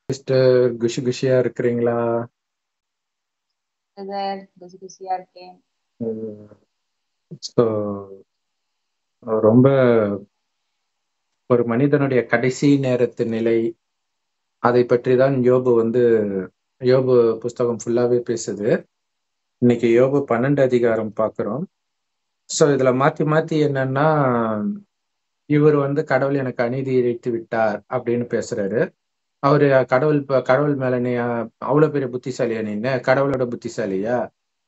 Sister குஷி குஷியா இருக்கிறீங்களா? குஷி குஷியா இருக்கேன். ஸோ ரொம்ப ஒரு மனிதனுடைய கடைசி நேரத்து நிலை, அதை பற்றி தான் யோபு புஸ்தகம் ஃபுல்லாவே பேசுது. இன்னைக்கு யோபு 12 அதிகாரம் பார்க்கிறோம். ஸோ இதுல மாத்தி மாத்தி என்னன்னா, இவர் கடவுள் எனக்கு அநீதி இழைத்து விட்டார் அப்படின்னு பேசுறாரு. அவரு கடவுள் மேல நீ அவ்வளவு பெரிய புத்திசாலியா? நீ கடவுளோட புத்திசாலியா?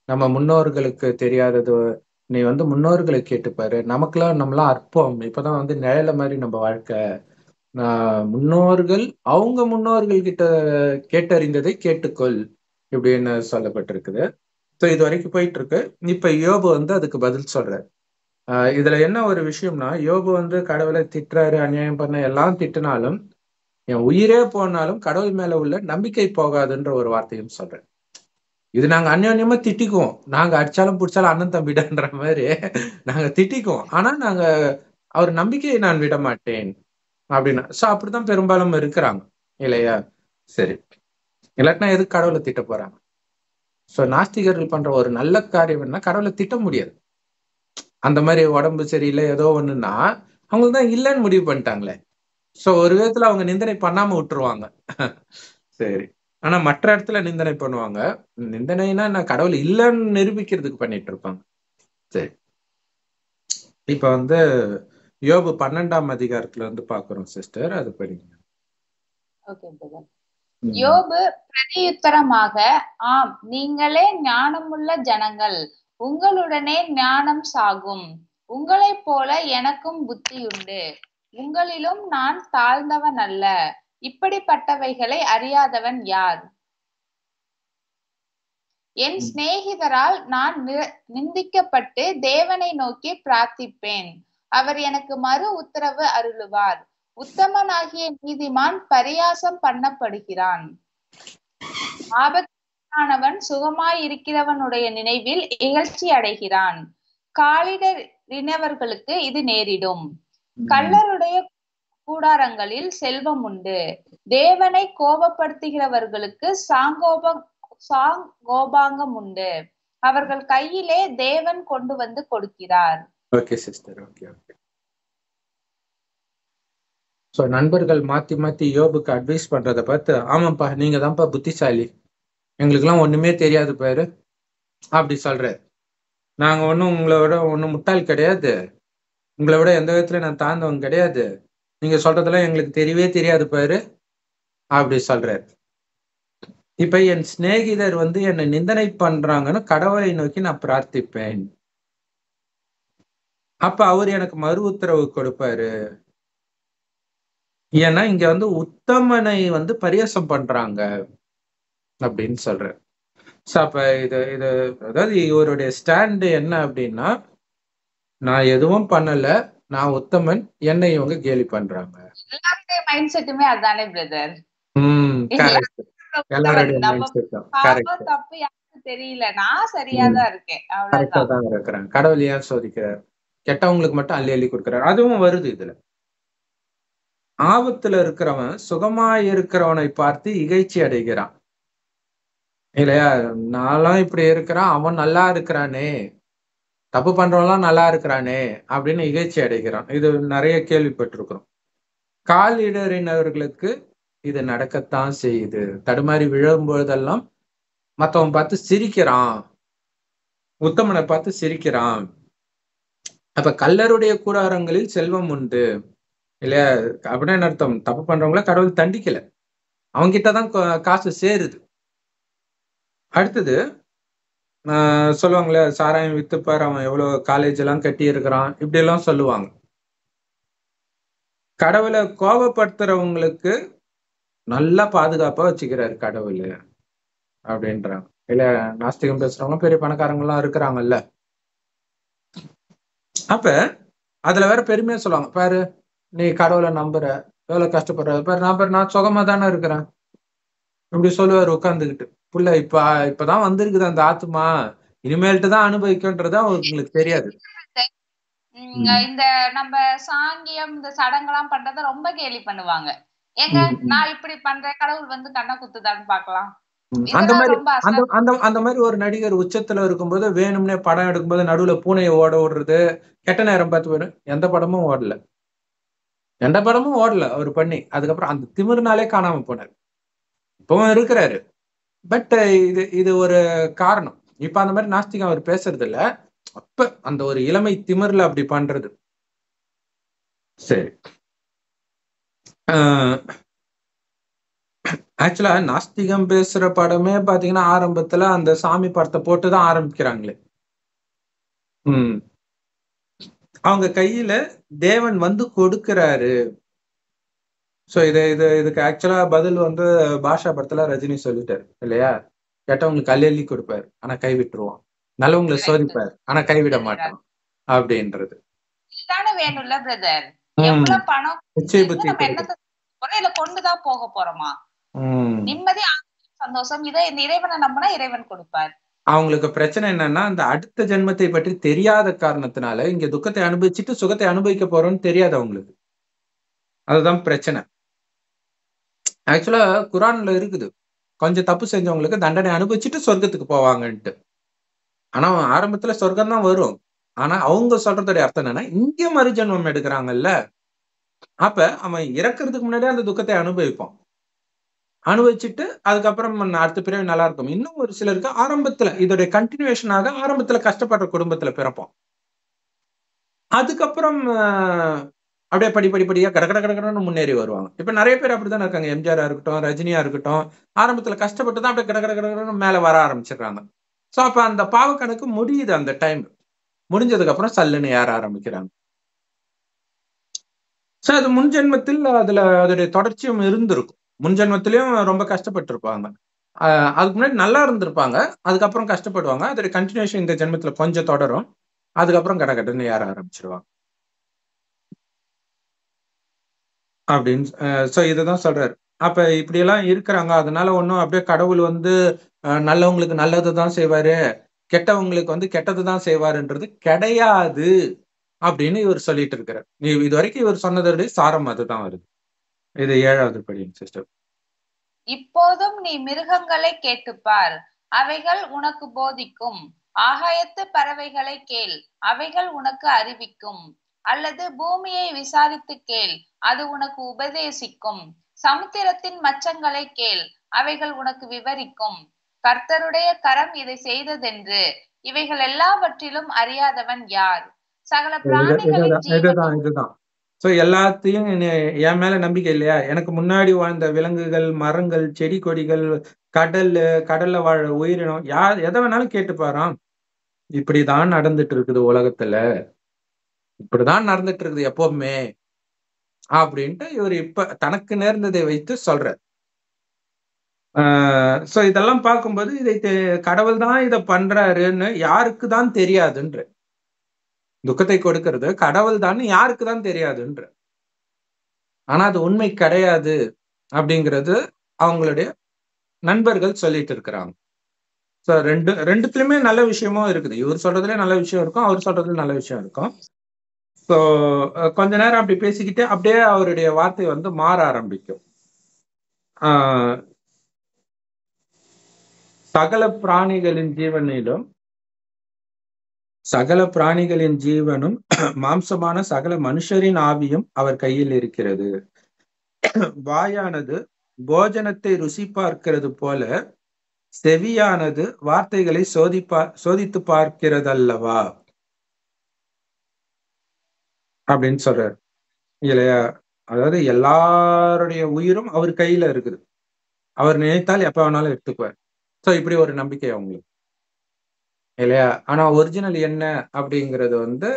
நம்ம முன்னோர்களுக்கு தெரியாதது நீ முன்னோர்களை கேட்டுப்பாரு. நம்மளாம் அற்பம். இப்பதான் நிழல மாதிரி நம்ம வாழ்க்கை. அவங்க முன்னோர்கள் கிட்ட கேட்டறிந்ததை கேட்டுக்கொள் இப்படின்னு சொல்லப்பட்டிருக்குது. ஸோ இது வரைக்கும் போயிட்டு இருக்கு. இப்ப யோபு அதுக்கு பதில் சொல்றாரு. இதுல என்ன ஒரு விஷயம்னா, யோபு கடவுளை திட்டுறாரு, அநியாயம் பண்ண எல்லாம் திட்டினாலும், என் உயிரே போனாலும் கடவுள் மேல உள்ள நம்பிக்கை போகாதுன்ற ஒரு வார்த்தையும் சொல்றேன். இது நாங்க அந்யோன்யமா திட்டிக்குவோம். நாங்க அடிச்சாலும் பிடிச்சாலும் அண்ணன் தம்பிடான்ற மாதிரி நாங்க திட்டிக்குவோம். ஆனா நாங்க அவர் நம்பிக்கையை நான் விட மாட்டேன் அப்படின்னா. சோ அப்படித்தான் பெரும்பாலும் இருக்கிறாங்க இல்லையா? சரி, இல்லாட்டினா எதுக்கு கடவுளை திட்ட போறாங்க? சோ நாஸ்திகர்கள் பண்ற ஒரு நல்ல காரியம் என்ன, கடவுளை திட்ட முடியாது. அந்த மாதிரி உடம்பு சரியில்லை ஏதோ ஒண்ணுன்னா அவங்களுக்கு தான் இல்லைன்னு முடிவு பண்ணிட்டாங்களே. சோ ஒரு விதத்துல அவங்க நிந்தனை பண்ணாம விட்டுருவாங்க. சரி, ஆனா மற்ற இடத்துல நிந்தனை பண்ணுவாங்க. நிந்தனைனா நான் கடவுள் இல்லைன்னு நிரூபிக்கிறதுக்கு பண்ணிட்டு இருப்பாங்க. சரி, இப்ப யோபு 12ஆம் அதிகாரத்துல பாக்குறோம் சிஸ்டர், அது படிங்க. யோபு பிரதியுத்தரமாக, ஆம், நீங்களே ஞானமுள்ள ஜனங்கள், உங்களுடனே ஞானம் சாகும். உங்களைப் போல எனக்கும் புத்தியுண்டு. உங்களிலும் நான் தாழ்ந்தவன் அல்ல. இப்படிப்பட்டவைகளை அறியாதவன் யார்? என் சிநேகிதரால் நான் நிந்திக்கப்பட்டு தேவனை நோக்கி பிரார்த்திப்பேன். அவர் எனக்கு மறு உத்தரவு அருளுவார். உத்தமனாகிய நீதிமான் பரியாசம் பண்ணப்படுகிறான். ஆபத்தானவன் சுகமாயிருக்கிறவனுடைய நினைவில் இகழ்ச்சி அடைகிறான். காலிடறினவர்களுக்கு இது நேரிடும். கள்ளருடைய கூடாரங்களில் செல்வம் உண்டு. தேவனை கோபப்படுத்துகிறவர்களுக்கு சாங்கோபாங்கம் உண்டு. அவர்கள் கையிலே தேவன் கொண்டு வந்து கொடுக்கிறார். Okay sister, okay okay. So நண்பர்கள் மாத்தி மாத்தி யோபுக்கு அட்வைஸ் பண்றதை பார்த்து, ஆமாப்பா நீங்க தான்ப்பா புத்திசாலி, எங்களுக்கெல்லாம் ஒண்ணுமே தெரியாது பாரு அப்படி சொல்றாரு. நாங்க உங்களோட முட்டாள் கிடையாது, உங்களை விட எந்த விதத்துல நான் தாழ்ந்தவங்க கிடையாது, நீங்க சொல்றதெல்லாம் எங்களுக்கு தெரியவே தெரியாது பாரு அப்படி சொல்றாரு. இப்ப என் சிநேகிதர் என்னை நிந்தனை பண்றாங்கன்னு கடவுளை நோக்கி நான் பிரார்த்திப்பேன். அப்ப அவர் எனக்கு மறு உத்தரவு கொடுப்பாரு. ஏன்னா இங்க உத்தமனை பரியாசம் பண்றாங்க அப்படின்னு சொல்ற. அப்ப இது அதாவது இவருடைய ஸ்டாண்டு என்ன அப்படின்னா, நான் எதுவும் பண்ணல, நான் உத்தமன், என்னை இவங்க கேலி பண்றாங்க. எல்லாருடைய மைண்ட் செட்டுமே அதானே பிரதர். எல்லாருடைய மைண்ட் செட்டும் கரெக்ட். தப்பு யாருக்கு தெரியல, நான் சரியாதான் இருக்கேன், கரெக்டா தான் இருக்கிறேன். கடவுள் ஏன் சோதிக்கிறார்? கெட்டவங்களுக்கு மட்டும் அள்ளி அள்ளி கொடுக்கிறார். அதுவும் வருது இதுல. ஆபத்துல இருக்கிறவன் சுகமாயிருக்கிறவனை பார்த்து இகைச்சி அடைகிறான் இல்லையா? நான்லாம் இப்படி இருக்கிறான், அவன் நல்லா இருக்கிறானே, தப்பு பண்றவன்லாம் நல்லா இருக்கிறானே அப்படின்னு இகைச்சி அடைகிறான். இது நிறைய கேள்விப்பட்டிருக்கிறோம். காலிடறினவர்களுக்கு இது நடக்கத்தான் செய்யுது. தடுமாறி விழும்பொழுதெல்லாம் மற்றவன் பார்த்து சிரிக்கிறான், உத்தமனை பார்த்து சிரிக்கிறான். அப்ப கள்ளருடைய கூடாரங்களில் செல்வம் உண்டு இல்லையா? அப்படின்னு அர்த்தம், தப்பு பண்றவங்கள கடவுள் தண்டிக்கல, அவங்க கிட்டதான் காசு சேருது. அடுத்தது சொல்லுவாங்களே, சாராயம் வித்துப்பார், அவன் எவ்வளவு காலேஜ் எல்லாம் கட்டி இருக்கிறான், இப்படி எல்லாம் சொல்லுவாங்க. கடவுளை கோபப்படுத்துறவங்களுக்கு நல்லா பாதுகாப்பா வச்சுக்கிறாரு கடவுள் அப்படின்றாங்க. இல்ல நாஸ்திகம் பேசுறவங்க பெரிய பணக்காரங்க எல்லாம் இருக்கிறாங்கல்ல. அப்ப அதுல வேற பெருமையா சொல்லுவாங்க, பாரு நீ கடவுளை நம்புற, எவ்வளவு கஷ்டப்படுற பாரு, நான் சுகமா தானே இருக்கிறேன் இப்படி சொல்லுவாரு உட்கார்ந்துகிட்டு. புள்ள இப்பதான் வந்திருக்குது அந்த ஆத்மா, இனிமேல்ட்டு தான் அனுபவிக்கும்ன்றது அவங்களுக்கு தெரியாது. இந்த நம்ம சாங்கியம் இந்த சடங்கெல்லாம் பண்றத ரொம்ப கேலி பண்ணுவாங்க. ஏங்க ம், ம். நான் இப்படி பண்றேன், கடவுள் வந்து கண்ண குத்துதான்னு பார்க்கலாம். அந்த இதெல்லாம் மாதிரி ரொம்ப அந்த அசாத்தியம். அந்த அந்த மாதிரி ஒரு நடிகர் உச்சத்துல இருக்கும்போது வேணும்னே படம் எடுக்கும்போது நடுவுல பூனையை ஓட விடுறது, கெட்ட நேரம் பார்த்து போயிடும். எந்த படமும் ஓடல. எந்த படமும் ஓடல அவர் பண்ணி. அதுக்கப்புறம் அந்த திமிருனாலே காணாம போனாரு. இப்பவும் இருக்கிறாரு. பட் இது இது ஒரு காரணம். இப்ப அந்த மாதிரி நாஸ்திகம் அவர் பேசுறது இல்ல. அப்ப அந்த ஒரு இளமை திமிர்ல அப்படி பண்றது. சரி. ஆக்சுவலா நாஸ்திகம் பேசுற படமே பாத்தீங்கன்னா ஆரம்பத்துல அந்த சாமி படத்தை போட்டுதான் ஆரம்பிக்கிறாங்களே. அவங்க கையில தேவன் வந்து கொடுக்கிறாரு. சோ இதுக்கு ஆக்சுவலா பதில் வந்து பாஷா படத்துல ரஜினி சொல்லிட்டாரு இல்லையா? கெட்டவங்களுக்கு கல்லெல்லி கொடுப்பாரு, ஆனா கை விட்டுருவான். நல்லவங்களை சோதிப்பார், ஆனா கைவிட மாட்டான் அப்படின்றது. இதுதானே வேணும்ல பிரதர். ம். எவ்வளவு பணம் நிச்சய இருந்து புத்தி நம்ம கொடுக்குது. என்னத்தை இல்ல கொண்டுதான் போக போறோமா? நிம்மதி, சந்தோஷம் இதை இந்த இறைவனை நம்பினா இறைவன் கொடுப்பார். அவங்களுக்கு பிரச்சனை என்னன்னா, அந்த அடுத்த ஜென்மத்தை பற்றி தெரியாத காரணத்தினால இங்க துக்கத்தை அனுபவிச்சுட்டு சுகத்தை அனுபவிக்க போறோம்னு தெரியாது அவங்களுக்கு. அதுதான் பிரச்சனை. ஆக்சுவலா குரான்ல இருக்குது, கொஞ்சம் தப்பு செஞ்சவங்களுக்கு தண்டனை அனுபவிச்சுட்டு சொர்க்கத்துக்கு போவாங்கன்ட்டு. ஆனா ஆரம்பத்துல சொர்க்கம் தான் வரும். ஆனா அவங்க சொல்றதுடைய அர்த்தம் என்னன்னா, இங்க மறுஜென்மம் எடுக்கிறாங்கல்ல, அப்ப அவன் இறக்குறதுக்கு முன்னாடியே அந்த துக்கத்தை அனுபவிப்பான். அனுபவிச்சுட்டு அதுக்கப்புறம் அடுத்த பிறவி நல்லா இருக்கும். இன்னும் ஒரு சிலருக்கு ஆரம்பத்துல இதோடைய கண்டினியூஷனாக ஆரம்பத்துல கஷ்டப்படுற குடும்பத்துல பிறப்போம். அதுக்கப்புறம் அப்படியே படிப்படியா கடகடன்னு முன்னேறி வருவாங்க. இப்ப நிறைய பேர் அப்படித்தானே இருக்காங்க. எம்ஜிஆரா இருக்கட்டும், ரஜினியா இருக்கட்டும், ஆரம்பத்துல கஷ்டப்பட்டு தான் அப்படியே கடகடன்னு மேல வர ஆரம்பிச்சிடுறாங்க. சோ அப்ப அந்த பாவ கணக்கு முடியுது. அந்த டைம் முடிஞ்சதுக்கு அப்புறம் சல்லுன்னு ஏற ஆரம்பிக்கிறாங்க. சோ அது முன்ஜென்மத்தில் அதுல அதோடைய தொடர்ச்சியும் இருந்திருக்கும். முன்ஜென்மத்திலயும் ரொம்ப கஷ்டப்பட்டு இருப்பாங்க. அதுக்கு முன்னாடி நல்லா இருந்திருப்பாங்க. அதுக்கப்புறம் கஷ்டப்படுவாங்க. அதோடைய கண்டினியூஷன் இந்த ஜென்மத்துல கொஞ்சம் தொடரும். அதுக்கப்புறம் கடகடன்னு ஏற ஆரம்பிச்சிருவாங்க அப்படின்னு. சோ இதுதான் சொல்றாரு. அப்ப இப்படி எல்லாம் இருக்கிறாங்க. அதனால ஒண்ணும் அப்படியே கடவுள் வந்து நல்லவங்களுக்கு நல்லதுதான் செய்வாரு, கெட்டவங்களுக்கு வந்து கெட்டதுதான் செய்வாருன்றது கிடையாது அப்படின்னு இவர் சொல்லிட்டு இருக்கிறார். இது வரைக்கும் இவர் சொன்னதோடைய சாரம் அதுதான் வருது. இது 7வது படி சிஸ்டர். இப்போதும் நீ மிருகங்களை கேட்டுப்பார், அவைகள் உனக்கு போதிக்கும். ஆகாயத்து பறவைகளை கேள், அவைகள் உனக்கு அறிவிக்கும். அல்லது பூமியை விசாரித்து கேள், அது உனக்கு உபதேசிக்கும். சமுத்திரத்தின் மச்சங்களை கேள், அவைகள் உனக்கு விவரிக்கும். கர்த்தருடைய கரம் இதை செய்ததென்று இவைகள் எல்லாவற்றிலும் அறியாதவன் யார்? சகல பிராணிகளின் ஜீவனும் இதுதான். சோ எல்லாத்தையும் என் மேல நம்பிக்கை இல்லையா? எனக்கு முன்னாடி வாழ்ந்த விலங்குகள், மரங்கள், செடி கொடிகள், கடல்ல வாழ உயிரினம், எதை வேணாலும் கேட்டு பாராம். இப்படிதான் நடந்துட்டு இருக்குது உலகத்துல, இப்படிதான் நடந்துட்டு இருக்குது எப்பவுமே அப்படின்ட்டு இவர் இப்ப தனக்கு நேர்ந்ததை வைத்து சொல்றார். சோ இதெல்லாம் பார்க்கும்போது கடவுள் தான் இதை பண்றாருன்னு யாருக்கு தான் தெரியாதுன்ற, துக்கத்தை கொடுக்கிறது கடவுள் தான் யாருக்கு தான் தெரியாதுன்ற. ஆனா அது உண்மை கிடையாது அப்படிங்கிறது அவங்களுடைய நண்பர்கள் சொல்லிட்டு இருக்கிறாங்க. ஸோ ரெண்டுத்துலயுமே நல்ல விஷயமும் இருக்குது. இவர் சொல்றதுல நல்ல விஷயம் இருக்கும், அவர் சொல்றதுல நல்ல விஷயம் இருக்கும். ஸோ கொஞ்ச நேரம் அப்படி பேசிக்கிட்டு அப்படியே அவருடைய வார்த்தை வந்து மாற ஆரம்பிக்கும். சகல பிராணிகளின் ஜீவனும் மாம்சமான சகல மனுஷரின் ஆவியும் அவர் கையில் இருக்கிறது. வாயானது போஜனத்தை ருசி பார்க்கிறது போல செவியானது வார்த்தைகளை சோதித்து பார்க்கிறதல்லவா அப்படின்னு சொல்றாரு இல்லையா? அதாவது எல்லாருடைய உயிரும் அவர் கையில இருக்குது. அவர் நினைத்தால் எப்ப வேணாலும் எடுத்துக்குவார். சோ இப்படி ஒரு நம்பிக்கை அவங்களுக்கு இல்லையா? ஆனா ஒரிஜினல் என்ன அப்படிங்கிறது வந்து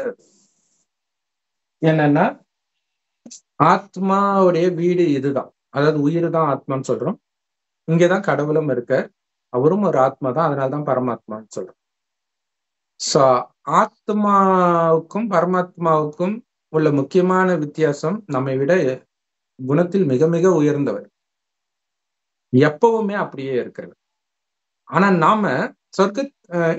என்னன்னா, ஆத்மாவுடைய வீடு இதுதான். அதாவது உயிர் தான் ஆத்மான்னு சொல்றோம். இங்கதான் கடவுளும் இருக்க, அவரும் ஒரு ஆத்மா தான், அதனாலதான் பரமாத்மான்னு சொல்றோம். சோ ஆத்மாவுக்கும் பரமாத்மாவுக்கும் உள்ள முக்கியமான வித்தியாசம், நம்மை விட குணத்தில் மிக மிக உயர்ந்தவர், எப்பவுமே அப்படியே இருக்கிறது. ஆனா நாம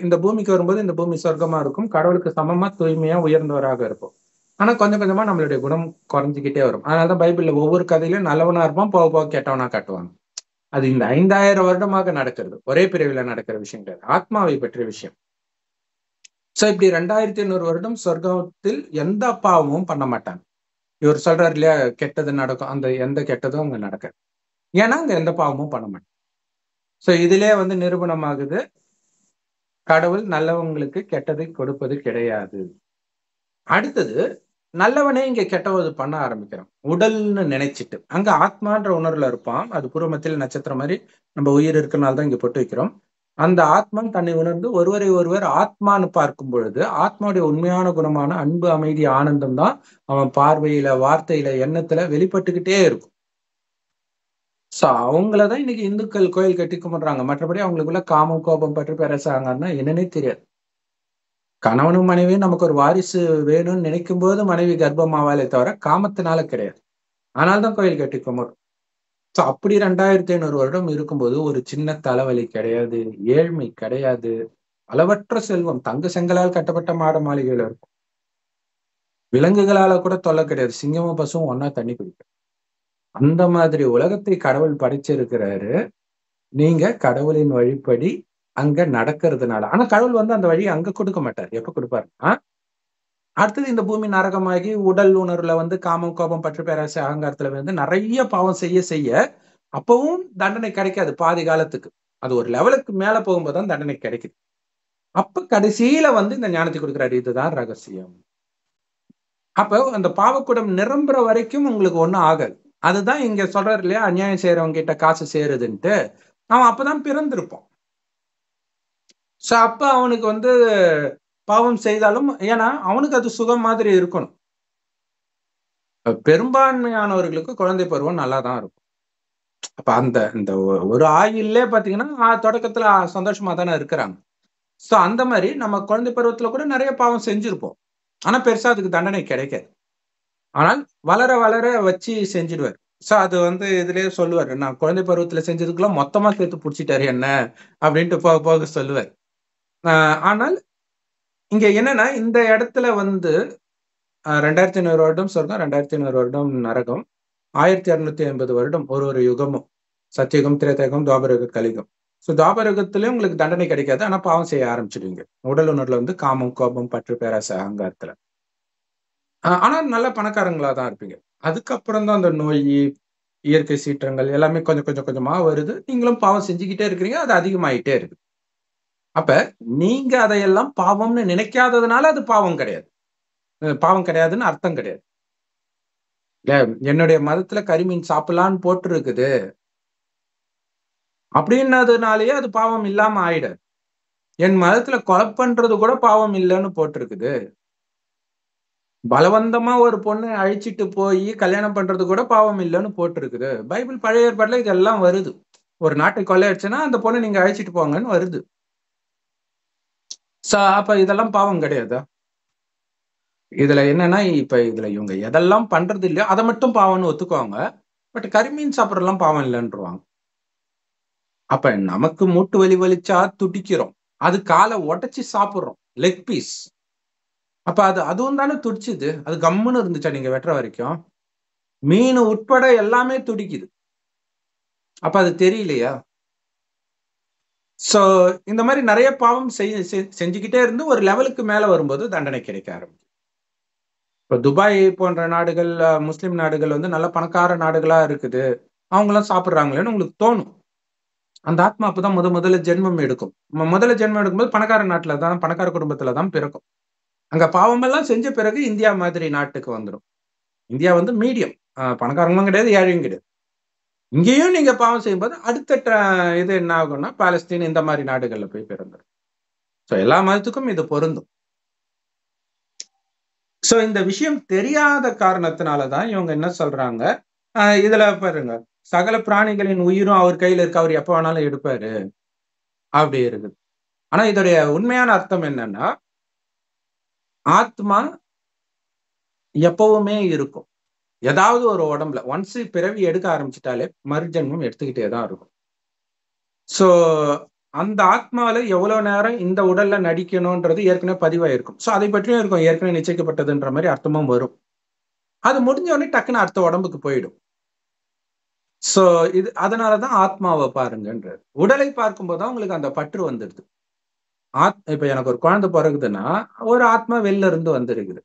இந்த பூமிக்கு வரும்போது இந்த பூமி சொர்க்கமா இருக்கும், கடவுளுக்கு சமமா தூய்மையா உயர்ந்தவராக இருப்போம். ஆனா கொஞ்சம் கொஞ்சமா நம்மளுடைய குணம் குறைஞ்சிக்கிட்டே வரும். அதனாலதான் பைபிள்ல ஒவ்வொரு கதையிலும் நல்லவனா இருப்பான், போக போக கெட்டவனா காட்டுவாங்க. அது இந்த 5000 வருடமாக நடக்கிறது. ஒரே பிரிவுல நடக்கிற விஷயம் கிடையாது. ஆத்மாவை பற்றிய விஷயம். சோ இப்படி 2500 வருடம் சொர்க்கத்தில் எந்த பாவமும் பண்ண மாட்டாங்க. இவர் சொல்றாரு இல்லையா, கெட்டது நடக்கும், அந்த எந்த கெட்டதும் அங்க நடக்காது. ஏன்னா அங்க எந்த பாவமும் பண்ண மாட்டாங்க. சோ இதுலயே நிரூபணமாகுது, கடவுள் நல்லவங்களுக்கு கெட்டதை கொடுப்பது கிடையாது. அடுத்தது, நல்லவனே இங்க கெட்டவது பண்ண ஆரம்பிக்கிறான் உடல்னு நினைச்சிட்டு. அங்க ஆத்மான்ற உணர்வுல இருப்பான். அது பூர்வமத்தில் நட்சத்திரம் மாதிரி நம்ம உயிர் இருக்கனால தான் இங்க போட்டு வைக்கிறோம். அந்த ஆத்மன் தன்னை உணர்ந்து ஒருவரை ஒருவர் ஆத்மான்னு பார்க்கும் பொழுது ஆத்மாவுடைய உண்மையான குணமான அன்பு, அமைதி, ஆனந்தம் தான் அவன் பார்வையில, வார்த்தையில, எண்ணத்துல வெளிப்பட்டுக்கிட்டே இருக்கும். சோ அவங்களதான் இன்னைக்கு இந்துக்கள் கோயில் கட்டி கும்பிடுறாங்க. மற்றபடி அவங்களுக்குள்ள காமம், கோபம் பற்றி பேசாங்கன்னா என்னன்னே தெரியாது. கணவனும் மனைவியும் நமக்கு ஒரு வாரிசு வேணும்னு நினைக்கும் போது மனைவி கர்ப்பமாவாலே தவிர காமத்தினால கிடையாது. ஆனால்தான் கோயில் கட்டி கும்பிடுறோம். சோ அப்படி 2500 வருடம் இருக்கும்போது ஒரு சின்ன தலைவலி கிடையாது, ஏழ்மை கிடையாது, அளவற்ற செல்வம், தங்க செங்கலால் கட்டப்பட்ட மாட மாளிகையில இருக்கும். விலங்குகளால கூட தொல்லை கிடையாது. சிங்கமும் பசுவும் ஒன்னா தண்ணி குடிக்கும். அந்த மாதிரி உலகத்தை கடவுள் படைச்சிருக்கிறாரு. நீங்க கடவுளின் வழிப்படி அங்க நடக்கிறதுனால. ஆனா கடவுள் அந்த வழியை அங்க கொடுக்க மாட்டார். எப்ப கொடுப்பாருன்னா, அடுத்தது இந்த பூமி நரகமாகி உடல் உணர்வுல காமம், கோபம், பற்று, பேராசை, அகங்காரத்துல நிறைய பாவம் செய்ய செய்ய அப்பவும் தண்டனை கிடைக்காது பாதி காலத்துக்கு. அது ஒரு லெவலுக்கு மேல போகும்போதுதான் தண்டனை கிடைக்குது. அப்ப கடைசியில இந்த ஞானத்தை கொடுக்குறாரு. இதுதான் ரகசியம். அப்ப அந்த பாவக்குடம் நிரம்புற வரைக்கும் உங்களுக்கு ஒண்ணும் ஆகாது. அதுதான் இங்க சொல்றாரு இல்லையா, அநியாயம் செய்யறவங்க கிட்ட காசு சேருதுன்ட்டு. அவன் அப்பதான் பிறந்திருப்பான். சோ அப்ப அவனுக்கு பாவம் செய்தாலும், ஏன்னா அவனுக்கு அது சுகம் மாதிரி இருக்கணும். பெரும்பான்மையானவர்களுக்கு குழந்தை பருவம் நல்லாதான் இருக்கும். அப்ப இந்த ஒரு ஆயுள்லே பாத்தீங்கன்னா தொடக்கத்துல சந்தோஷமா தானே இருக்கிறாங்க. சோ அந்த மாதிரி நம்ம குழந்தை பருவத்துல கூட நிறைய பாவம் செஞ்சிருப்போம். ஆனா பெருசா அதுக்கு தண்டனை கிடைக்காது. ஆனால் வளர வளர வச்சு செஞ்சிடுவார். சோ அது இதுலயே சொல்லுவாரு, நான் குழந்தை பருவத்துல செஞ்சதுக்கெல்லாம் மொத்தமா சேர்த்து புடிச்சிட்டாரு என்ன அப்படின்ட்டு போக போக சொல்லுவார். ஆனால் இங்க என்னன்னா, இந்த இடத்துல 2500 வருடம் சொர்க்கம், 2500 வருடம் நரகம், 1650 வருடம் ஒரு யுகமும், சத்தியுகம், திரேதாயுகம், துவாபர கலியுகம். சோ துவாபர யுகத்திலயும் உங்களுக்கு தண்டனை கிடைக்காது. ஆனா பாவம் செய்ய ஆரம்பிச்சிடுவீங்க. உடல் உணர்வுல காமம், கோபம், பற்று, பேராசை, அகங்காரத்துல. ஆனா நல்ல பணக்காரங்களா தான் இருப்பீங்க. அதுக்கப்புறம் தான் அந்த நோய், இயற்கை சீற்றங்கள் எல்லாமே கொஞ்சம் கொஞ்சம் கொஞ்சமா வருது. நீங்களும் பாவம் செஞ்சுக்கிட்டே இருக்கிறீங்க. அது அதிகமாயிட்டே இருக்கு. அப்ப நீங்க அதையெல்லாம் பாவம்னு நினைக்காததுனால அது பாவம் கிடையாது. பாவம் கிடையாதுன்னு அர்த்தம் கிடையாது. என்னுடைய மதத்துல கரிமீன் சாப்பிடலான்னு போட்டு இருக்குது அப்படின்னதுனாலயே அது பாவம் இல்லாம ஆயிடாது. என் மதத்துல கொலை பண்றது கூட பாவம் இல்லைன்னு போட்டிருக்குது. பலவந்தமா ஒரு பொண்ணை அழிச்சிட்டு போய் கல்யாணம் பண்றது கூட பாவம் இல்லைன்னு போட்டிருக்குது. பைபிள் பழைய ஏற்பாடுல இதெல்லாம் வருது. ஒரு நாட்டை கொள்ளையடிச்சுன்னா அந்த பொண்ணை நீங்க அழிச்சிட்டு போங்கன்னு வருது. அப்ப இதெல்லாம் பாவம் கிடையாதா? இதுல என்னன்னா, இப்ப இதுல இவங்க எதெல்லாம் பண்றது இல்லையோ அதை மட்டும் பாவம்னு ஒத்துக்குவாங்க. பட் கரிமீன் சாப்பிடறதெல்லாம் பாவம் இல்லைன்றுவாங்க. அப்ப நமக்கு மூட்டு வலி வலிச்சா துடிக்கிறோம், அது காலை உடைச்சு சாப்பிடுறோம், லெக் பீஸ். அப்ப அதுவும் தானே துடிச்சுது. அது கம்முன்னு இருந்துச்சா நீங்க வெட்டுற வரைக்கும்? மீன் உட்பட எல்லாமே துடிக்குது. அப்ப அது தெரியலையா? சோ இந்த மாதிரி நிறைய பாவம் செஞ்சுக்கிட்டே இருந்து ஒரு லெவலுக்கு மேல வரும்போது தண்டனை கிடைக்க ஆரம்பிக்கும். இப்ப துபாய் போன்ற நாடுகள், முஸ்லிம் நாடுகள் நல்ல பணக்கார நாடுகளா இருக்குது, அவங்க எல்லாம் சாப்பிடுறாங்களேன்னு உங்களுக்கு தோணும். அந்த ஆத்மா அப்பதான் முதல்ல ஜென்மம் எடுக்கும். முதல்ல ஜென்மம் எடுக்கும்போது பணக்கார நாட்டுல தான், பணக்கார குடும்பத்துல தான் பிறக்கும். அங்க பாவம் எல்லாம் செஞ்ச பிறகு இந்தியா மாதிரி நாட்டுக்கு வந்துடும். இந்தியா மீடியம், பணக்காரங்களும் கிடையாது, ஏழையும் கிடையாது. இங்கேயும் நீங்க பாவம் செய்யும்போது அடுத்த இது என்ன ஆகும்னா பாலஸ்தீன் இந்த மாதிரி நாடுகள்ல போய் பிறந்துடும். சோ எல்லா மதத்துக்கும் இது பொருந்தும். சோ இந்த விஷயம் தெரியாத காரணத்தினாலதான் இவங்க என்ன சொல்றாங்க, இதுல பாருங்க, சகல பிராணிகளின் உயிரும் அவர் கையில இருக்கு, அவர் எப்ப வேணாலும் எடுப்பாரு அப்படி இருக்குது. ஆனா இதோடைய உண்மையான அர்த்தம் என்னன்னா, ஆத்மா எப்பவுமே இருக்கும். ஏதாவது ஒரு உடம்புல ஒன்ஸ் பிறவி எடுக்க ஆரம்பிச்சுட்டாலே மறுஜென்மம் எடுத்துக்கிட்டே தான் இருக்கும். சோ அந்த ஆத்மாவில எவ்வளவு நேரம் இந்த உடல்ல நடிக்கணும்ன்றது ஏற்கனவே பதிவாயிருக்கும். சோ அதை பற்றியும் இருக்கும், ஏற்கனவே நிச்சயிக்கப்பட்டதுன்ற மாதிரி அர்த்தமும் வரும். அது முடிஞ்ச உடனே டக்குன்னு அடுத்த உடம்புக்கு போயிடும். சோ இது அதனாலதான் ஆத்மாவை பாருங்கன்றது. உடலை பார்க்கும்போதுதான் உங்களுக்கு அந்த பற்று வந்துடுது. இப்ப எனக்கு ஒரு குழந்தை பிறகுதுன்னா ஒரு ஆத்மா வெளில இருந்து வந்திருக்குது.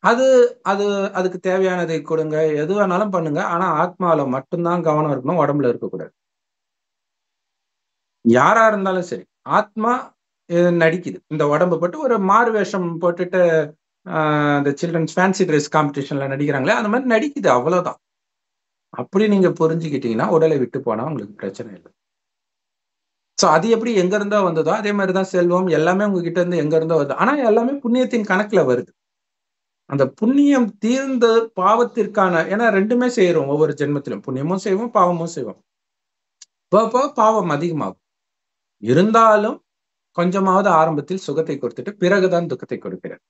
அது அது அதுக்கு தேவையானதை கொடுங்க, எது வேணாலும் பண்ணுங்க. ஆனா ஆத்மாவில மட்டும்தான் கவனம் இருக்கணும், உடம்புல இருக்கக்கூடாது. யாரா இருந்தாலும் சரி, ஆத்மா நடிக்குது. இந்த உடம்பு போட்டு ஒரு மாறு வேஷம் போட்டுட்டு இந்த சில்ட்ரன்ஸ் ஃபேன்சி ட்ரெஸ் காம்படிஷன்ல நடிக்கிறாங்களே, அந்த மாதிரி நடிக்குது, அவ்வளவுதான். அப்படி நீங்க புரிஞ்சுக்கிட்டீங்கன்னா உடலை விட்டு போனா உங்களுக்கு பிரச்சனை இல்லை. சோ அது எப்படி எங்க இருந்தோ வந்ததோ அதே மாதிரிதான் செல்வம் எல்லாமே உங்ககிட்ட இருந்து எங்க இருந்தோ வருது. ஆனா எல்லாமே புண்ணியத்தின் கணக்குல வருது. அந்த புண்ணியம் தீர்ந்த பாவத்திற்கான, ஏன்னா ரெண்டுமே செய்யறோம் ஒவ்வொரு ஜென்மத்திலும், புண்ணியமும் செய்வோம் பாவமும் செய்வோம். பாவம் அதிகமாகும். இருந்தாலும் கொஞ்சமாவது ஆரம்பத்தில் சுகத்தை கொடுத்துட்டு பிறகுதான் துக்கத்தை கொடுக்கிறார்.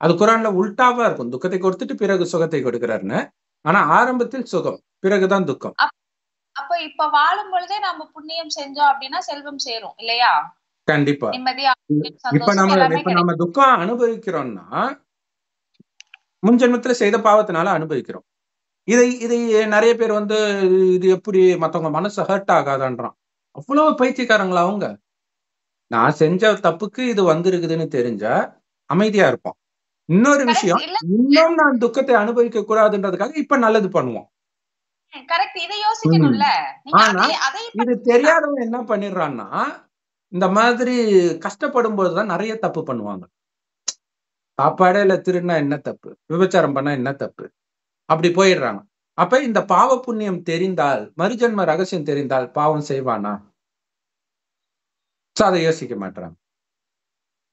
அது குரான்ல உல்டாவா இருக்கும், துக்கத்தை கொடுத்துட்டு பிறகு சுகத்தை கொடுக்கிறாருன்னு. ஆனா ஆரம்பத்தில் சுகம், பிறகுதான் துக்கம். அப்ப இப்ப வாழும் பொழுதே நம்ம புண்ணியம் செஞ்சோம் அப்படின்னா செல்வம் சேரும் இல்லையா? கண்டிப்பா. இப்ப நம்ம துக்கம் அனுபவிக்கிறோம்னா முன் ஜென்மத்துல செய்த பாவத்தினால அனுபவிக்கிறோம். இதை நிறைய பேர் இது எப்படி மத்தவங்க மனசு ஹர்ட் ஆகாதான்றான். அவ்வளவு பைத்தியக்காரங்களா அவங்க? நான் செஞ்ச தப்புக்கு இது வந்திருக்குதுன்னு தெரிஞ்சா அமைதியா இருப்போம். இன்னொரு விஷயம், இன்னும் நான் துக்கத்தை அனுபவிக்க கூடாதுன்றதுக்காக இப்ப நல்லது பண்ணுவோம். ஆனா இது தெரியாதவங்க என்ன பண்ணிடுறான்னா, இந்த மாதிரி கஷ்டப்படும் போதுதான் நிறைய தப்பு பண்ணுவாங்க. சாப்பாடே இல்ல திருடினா என்ன தப்பு, விபச்சாரம் பண்ணா என்ன தப்பு, அப்படி போயிடுறாங்க. அப்ப இந்த பாவ புண்ணியம் தெரிந்தால், மறுஜென்ம ரகசியம் தெரிந்தால் பாவம் செய்வானா? அதை யோசிக்க மாட்டாங்க.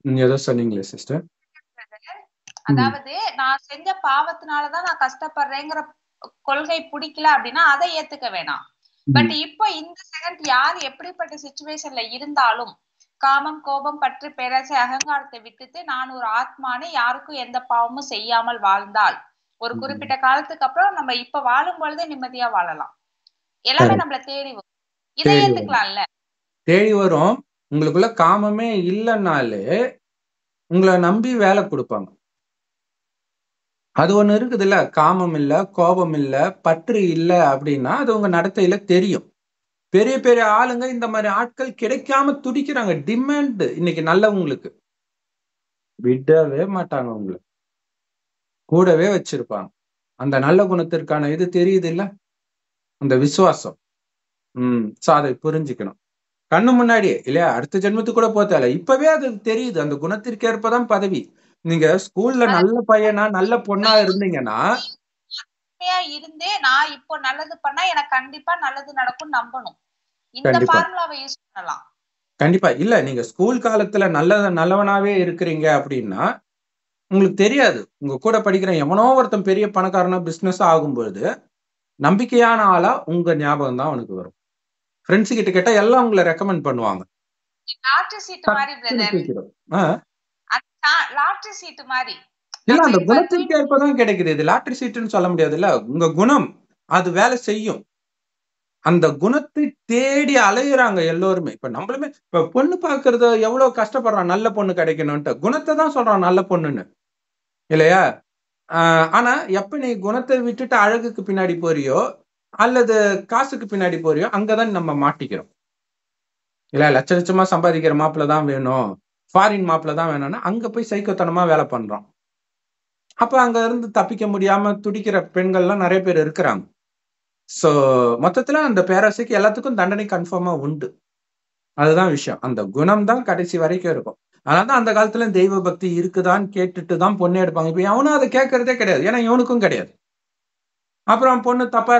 நீங்க ஏதோ சொன்னீங்களே சிஸ்டர். அதாவது நான் செஞ்ச பாவத்தினாலதான் நான் கஷ்டப்படுறேங்கிற கொள்கை பிடிக்கல அப்படின்னா அதை ஏத்துக்க வேணாம். பட் இப்போ இந்த செகண்ட் யார் எப்படிப்பட்ட சிச்சுவேஷன்ல இருந்தாலும் காமம் கோபம் பற்று பேராசை அகங்காரத்தை விட்டுட்டு நான் ஒரு ஆத்மானு யாருக்கும் எந்த பாவமும் செய்யாமல் வாழ்ந்தால் ஒரு குறிப்பிட்ட காலத்துக்கு அப்புறம் நம்ம இப்ப வாழும் பொழுதே நிம்மதியா வாழலாம். எல்லாமே நம்மள தேடி வரும். இதை ஏத்துக்கலாம்ல. தேடி வரும். உங்களுக்குள்ள காமமே இல்லைன்னாலே உங்களை நம்பி வேலை கொடுப்பாங்க. அது ஒண்ணு இருக்குது இல்ல, காமம் இல்ல, கோபம் இல்ல, பற்று இல்ல அப்படின்னா அது உங்க நடத்தையில தெரியும். பெரிய பெரிய ஆளுங்க இந்த மாதிரி ஆட்கள் கிடைக்காம துடிக்கிறாங்க. டிமாண்ட் இன்னைக்கு நல்லவங்களுக்கு விடவே மாட்டாங்க, உங்களை கூடவே வச்சிருப்பாங்க. அந்த நல்ல குணத்திற்கான இது தெரியுது இல்ல, அந்த விசுவாசம். சோ அதை புரிஞ்சுக்கணும். கண்ணு முன்னாடியே இல்லையா, அடுத்த ஜென்மத்துக்கு கூட போத்தால இப்பவே அது தெரியுது. அந்த குணத்திற்கு ஏற்பதான் பதவி. நீங்க ஸ்கூல்ல நல்ல பையனா நல்ல பொண்ணா இருந்தீங்கன்னா இருந்தே நான் இப்போ நல்லது பண்ணா எனக்கு கண்டிப்பா நல்லது நடக்கும் நம்பணும். இந்த ஃபார்முலாவை யூஸ் பண்ணலாம். கண்டிப்பா. இல்ல நீங்க ஸ்கூல் காலத்துல நல்லவனாவே இருக்கிறீங்க அப்படின்னா உங்களுக்கு தெரியாது. உங்க கூட படிக்கிற எவனோ ஒருத்தன் பெரிய பணக்காரனா பிசினஸ் ஆகும்போது நம்பிக்கையான ஆளா உங்க ஞாபகம் தான் அவனுக்கு வரும். ஃப்ரெண்ட்ஸ் கிட்ட கேட்டா எல்லாம் உங்களை ரெக்கமெண்ட் பண்ணுவாங்க. லாட்டரி சீட் மாதிரி பிரதர். லாட்டரி சீட் மாதிரி இல்ல, அந்த குணத்திற்கு ஏற்பதான் கிடைக்குது. இது லாட்டரி சீட்டுன்னு சொல்ல முடியாது இல்ல. உங்க குணம் அது வேலை செய்யும். அந்த குணத்தை தேடி அலையுறாங்க எல்லோருமே. இப்ப நம்மளுமே இப்ப பொண்ணு பாக்குறத எவ்வளவு கஷ்டப்படுறான், நல்ல பொண்ணு கிடைக்கணும்ட்டு. குணத்தை தான் சொல்றான் நல்ல பொண்ணுன்னு இல்லையா? ஆனா எப்ப நீ குணத்தை விட்டுட்டு அழகுக்கு பின்னாடி போறியோ அல்லது காசுக்கு பின்னாடி போறியோ அங்கதான் நம்ம மாட்டிக்கிறோம் இல்ல. லட்ச லட்சமா சம்பாதிக்கிற மாப்பிள்ள தான் வேணும், ஃபாரின் மாப்பிள்ள தான் வேணும்னா அங்க போய் சைக்கோத்தனமா வேலை பண்றோம். அப்ப அங்க இருந்து தப்பிக்க முடியாம துடிக்கிற பெண்கள்லாம் நிறைய பேர் இருக்கிறாங்க. சோ மொத்தத்துல அந்த பேராசைக்கு எல்லாத்துக்கும் தண்டனை கன்ஃபார்மா உண்டு. அதுதான் விஷயம். அந்த குணம் தான் கடைசி வரைக்கும் இருக்கும். அதனாலதான் அந்த காலத்துல தெய்வ பக்தி இருக்குதான்னு கேட்டுட்டு தான் பொண்ணு எடுப்பாங்க. இப்ப அவனும் அதை கேட்கறதே கிடையாது, ஏன்னா இவனுக்கும் கிடையாது. அப்புறம் பொண்ணு தப்பா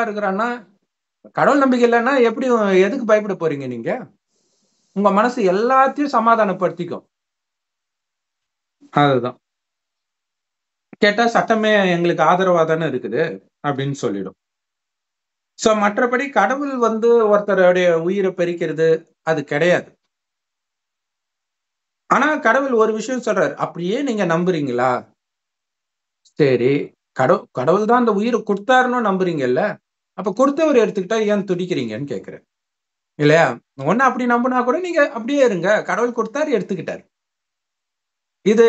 இருக்கிறான்னா கடவுள் நம்பிக்கை இல்லைன்னா எப்படி, எதுக்கு பயப்பட போறீங்க நீங்க? உங்க மனசு எல்லாத்தையும் சமாதானப்படுத்திக்கும். அதுதான். கேட்டா சட்டமே எங்களுக்கு ஆதரவா தானே இருக்குது அப்படின்னு சொல்லிடும். சோ மற்றபடி கடவுள் ஒருத்தருடைய உயிரை பறிக்கிறது அது கிடையாது. ஆனா கடவுள் ஒரு விஷயம் சொல்றாரு, அப்படியே நீங்க நம்புறீங்களா? சரி, கடவுள் தான் அந்த உயிரை கொடுத்தாருன்னு நம்புறீங்கல்ல, அப்ப கொடுத்தவர் எடுத்துக்கிட்டா ஏன் துடிக்கிறீங்கன்னு கேக்குறேன். இல்லையா? ஒண்ணு அப்படி நம்பினா கூட நீங்க அப்படியே இருங்க, கடவுள் கொடுத்தாரு எடுத்துக்கிட்டாரு. இது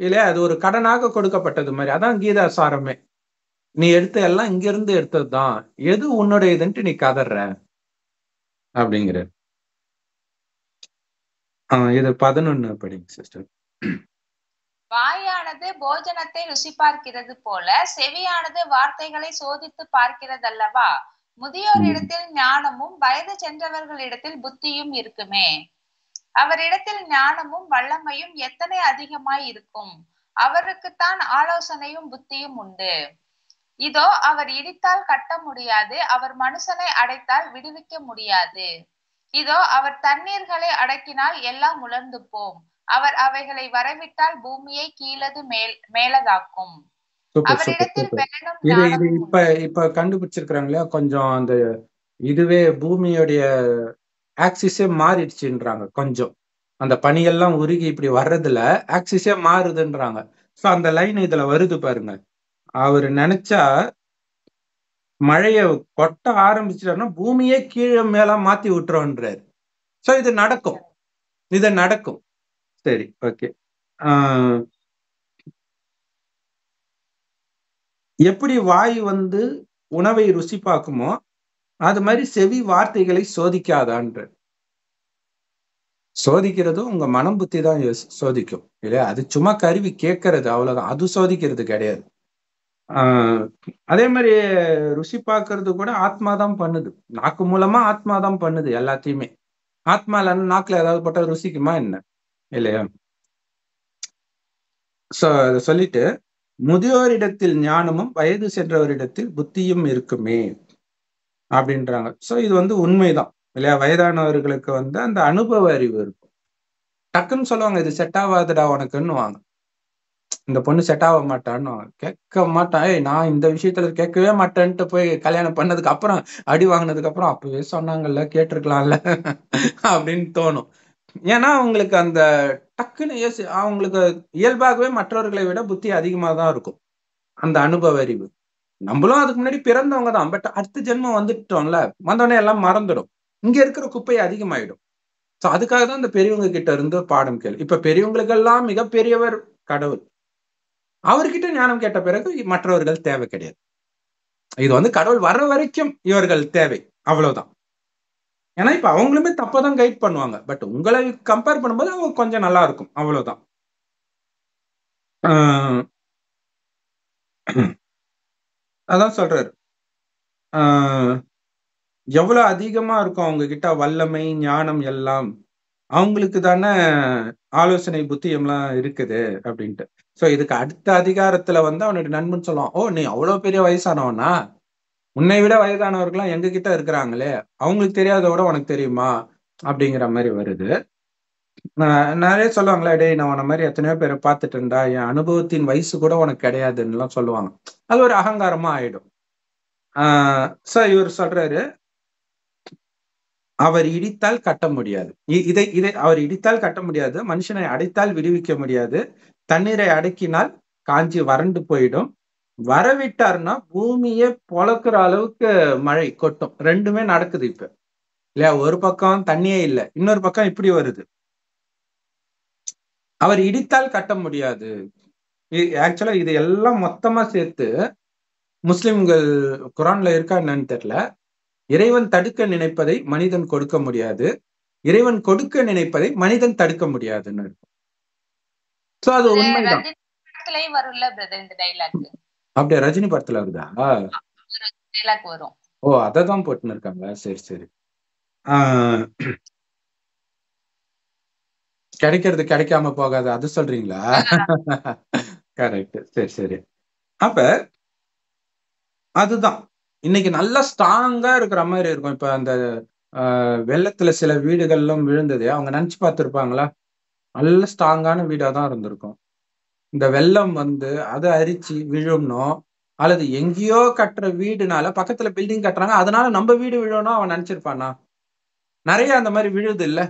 இல்லையா, அது ஒரு கடனாக கொடுக்கப்பட்டது மாதிரி. அதான் கீதா சாரமே. நீ எடுத்த எல்லாம் இங்க இருந்து எடுத்ததுதான், எது உன்னுடையதுன்ட்டு நீ கதற அப்படிங்கிற. இது 11 படிங்க சிஸ்டர். வாயானது போஜனத்தை ருசி பார்க்கிறது போல செவியானது வார்த்தைகளை சோதித்து பார்க்கிறதல்லவா. முதியோர் இடத்தில் ஞானமும் வயது சென்றவர்களிடத்தில் புத்தியும் இருக்குமே. அவரிடத்தில் ஞானமும் வல்லமையும் எத்தனை அதிகமாய் இருக்கும். அவருக்குத்தான் ஆலோசனையும் புத்தியும் உண்டு. இதோ அவர் இடித்தால் கட்ட முடியாது, அவர் மனுஷனை அடைத்தால் விடுவிக்க முடியாது. இதோ அவர் தண்ணீர்களை அடக்கினால் எல்லாம் உலர்ந்து போம். அவர் அவைகளை வரவிட்டால் பூமியை கீழது மேலதாக்கும். அவரிடத்தில் பலனும் ஞானமும் உண்டு. இப்ப கண்டுபிடிச்சிருக்கிறாங்க இல்லையா, கொஞ்சம் அந்த இதுவே பூமியோடைய ஆக்சிஸே மாறிடுச்சுன்றாங்க. கொஞ்சம் அந்த பனியெல்லாம் உருகி இப்படி வர்றதுல ஆக்சிஸே மாறுதுன்றாங்க. சோ அந்த லைன் இதுல வருது பாருங்க. அவரு நினைச்சா மழைய கொட்ட ஆரம்பிச்சிட்டாருன்னா பூமியே கீழே மேல மாத்தி விட்டுறோன்றாரு. சோ இது நடக்கும், இது நடக்கும். சரி, ஓகே. எப்படி வாய் வந்து உணவை ருசி பார்க்குமோ அது மாதிரி செவி வார்த்தைகளை சோதிக்காதான்ற. சோதிக்கிறது உங்க மனம் புத்தி தான் சோதிக்கும் இல்லையா? அது சும்மா கருவி கேட்கறது, அவ்வளவுதான். அது சோதிக்கிறது கிடையாது. அதே மாதிரி ருசி பார்க்கறது கூட ஆத்மா தான் பண்ணுது. நாக்கு மூலமா ஆத்மா தான் பண்ணுது எல்லாத்தையுமே. ஆத்மா இல்லைன்னா நாக்குல ஏதாவது போட்டா ருசிக்குமா என்ன, இல்லையா? அதை சொல்லிட்டு முதியோரிடத்தில் ஞானமும் வயது சென்றவரிடத்தில் புத்தியும் இருக்குமே அப்படின்றாங்க. சோ இது வந்து உண்மைதான் இல்லையா? வயதானவர்களுக்கு வந்து அந்த அனுபவ அறிவு இருக்கும். டக்குன்னு சொல்லுவாங்க, இது செட் ஆகாதுடா உனக்குன்னு வாங்க, இந்த பொண்ணு செட் ஆக மாட்டான்னு கேட்க மாட்டான். நான் இந்த விஷயத்துல கேட்கவே மாட்டேன்ட்டு போய் கல்யாணம் பண்ணதுக்கு அப்புறம் அடி வாங்கினதுக்கு அப்புறம் அப்பவே சொன்னாங்கல்ல, கேட்டிருக்கலாம்ல அப்படின்னு தோணும். ஏன்னா அவங்களுக்கு அந்த டக்குன்னு அவங்களுக்கு இயல்பாகவே மற்றவர்களை விட புத்தி அதிகமாக தான் இருக்கும், அந்த அனுபவ அறிவு. நம்மளும் அதுக்கு முன்னாடி பிறந்தவங்க தான், பட் அடுத்த ஜென்மம் வந்துட்டோம்ல, வந்தோடனே எல்லாம் மறந்துடும், இங்க இருக்கிற குப்பை அதிகமாயிடும். ஸோ அதுக்காக தான் இந்த பெரியவங்க கிட்ட இருந்து பாடம் கேளு. இப்ப பெரியவங்களுக்கெல்லாம் மிகப்பெரியவர் கடவுள். அவர்கிட்ட ஞானம் கேட்ட பிறகு மற்றவர்கள் தேவை கிடையாது. இது வந்து கடவுள் வர்ற வரைக்கும் இவர்கள் தேவை, அவ்வளவுதான். ஏன்னா இப்ப அவங்களுமே தப்பதான் கைட் பண்ணுவாங்க, பட் உங்களை கம்பேர் பண்ணும்போது அவங்க கொஞ்சம் நல்லா இருக்கும், அவ்வளவுதான். அதான் சொல்றாரு, எவ்வளவு அதிகமா இருக்கும் அவங்க கிட்ட வல்லமை ஞானம் எல்லாம், அவங்களுக்கு தானே ஆலோசனை புத்தி எல்லாம் இருக்குது அப்படின்ட்டு. சோ இதுக்கு அடுத்த அதிகாரத்துல வந்து அவனுடைய நண்பன் சொல்லுவான், ஓ நீ அவ்வளவு பெரிய வயசானவனா, உன்னை விட வயதானவர்கள்லாம் எங்க கிட்ட இருக்கிறாங்களே, அவங்களுக்கு தெரியாத விட உனக்கு தெரியுமா அப்படிங்கிற மாதிரி வருது. நிறைய சொல்லுவாங்களா, டேய் நான் உன மாதிரி எத்தனையோ பேரை பார்த்துட்டு இருந்தா, என் அனுபவத்தின் வயசு கூட உனக்கு கிடையாதுன்னு எல்லாம் சொல்லுவாங்க. அது ஒரு அகங்காரமா ஆயிடும். சோ இவர் சொல்றாரு, அவர் இடித்தால் கட்ட முடியாது. இதை அவர் இடித்தால் கட்ட முடியாது, மனுஷனை அடைத்தால் விடுவிக்க முடியாது, தண்ணீரை அடக்கினால் காஞ்சி வறண்டு போயிடும், வரவிட்டார்னா பூமியே பொழக்கிற அளவுக்கு மழை கொட்டும். ரெண்டுமே நடக்குது இப்ப இல்லையா? ஒரு பக்கம் தண்ணியே இல்லை, இன்னொரு பக்கம் இப்படி வருது. அவர் இடித்தால் கட்ட முடியாது. ஆக்சுவலா இது எல்லாம் மொத்தமா சேர்த்து முஸ்லிம்கள் குரான்ல இருக்கா என்னன்னு தெரியல, இறைவன் தடுக்க நினைப்பதை மனிதன் கொடுக்க முடியாது, இறைவன் கொடுக்க நினைப்பதை மனிதன் தடுக்க முடியாதுன்னு இருக்கும். சோ அது உண்மைதான். அப்படியே ரஜினி படத்துல வருதா? ஓ அததான் போட்டுன்னு இருக்காங்க. சரி சரி. கிடைக்கிறது கிடைக்காம போகாது, அது சொல்றீங்களா? கரெக்ட். சரி சரி. அப்ப அதுதான் இன்னைக்கு நல்லா ஸ்ட்ராங்கா இருக்கிற மாதிரி இருக்கும். இப்ப அந்த வெள்ளத்துல சில வீடுகள்லாம் விழுந்தது, அவங்க நினைச்சு பார்த்திருப்பாங்களா? நல்ல ஸ்ட்ராங்கான வீடா தான் இருந்திருக்கும். இந்த வெள்ளம் வந்து அதை அரிச்சு விழுணும், அல்லது எங்கேயோ கட்டுற வீடுனால பக்கத்துல பில்டிங் கட்டுறாங்க அதனால நம்ம வீடு விழணும் அவன் நினைச்சிருப்பானா? நிறைய அந்த மாதிரி விழுது இல்ல.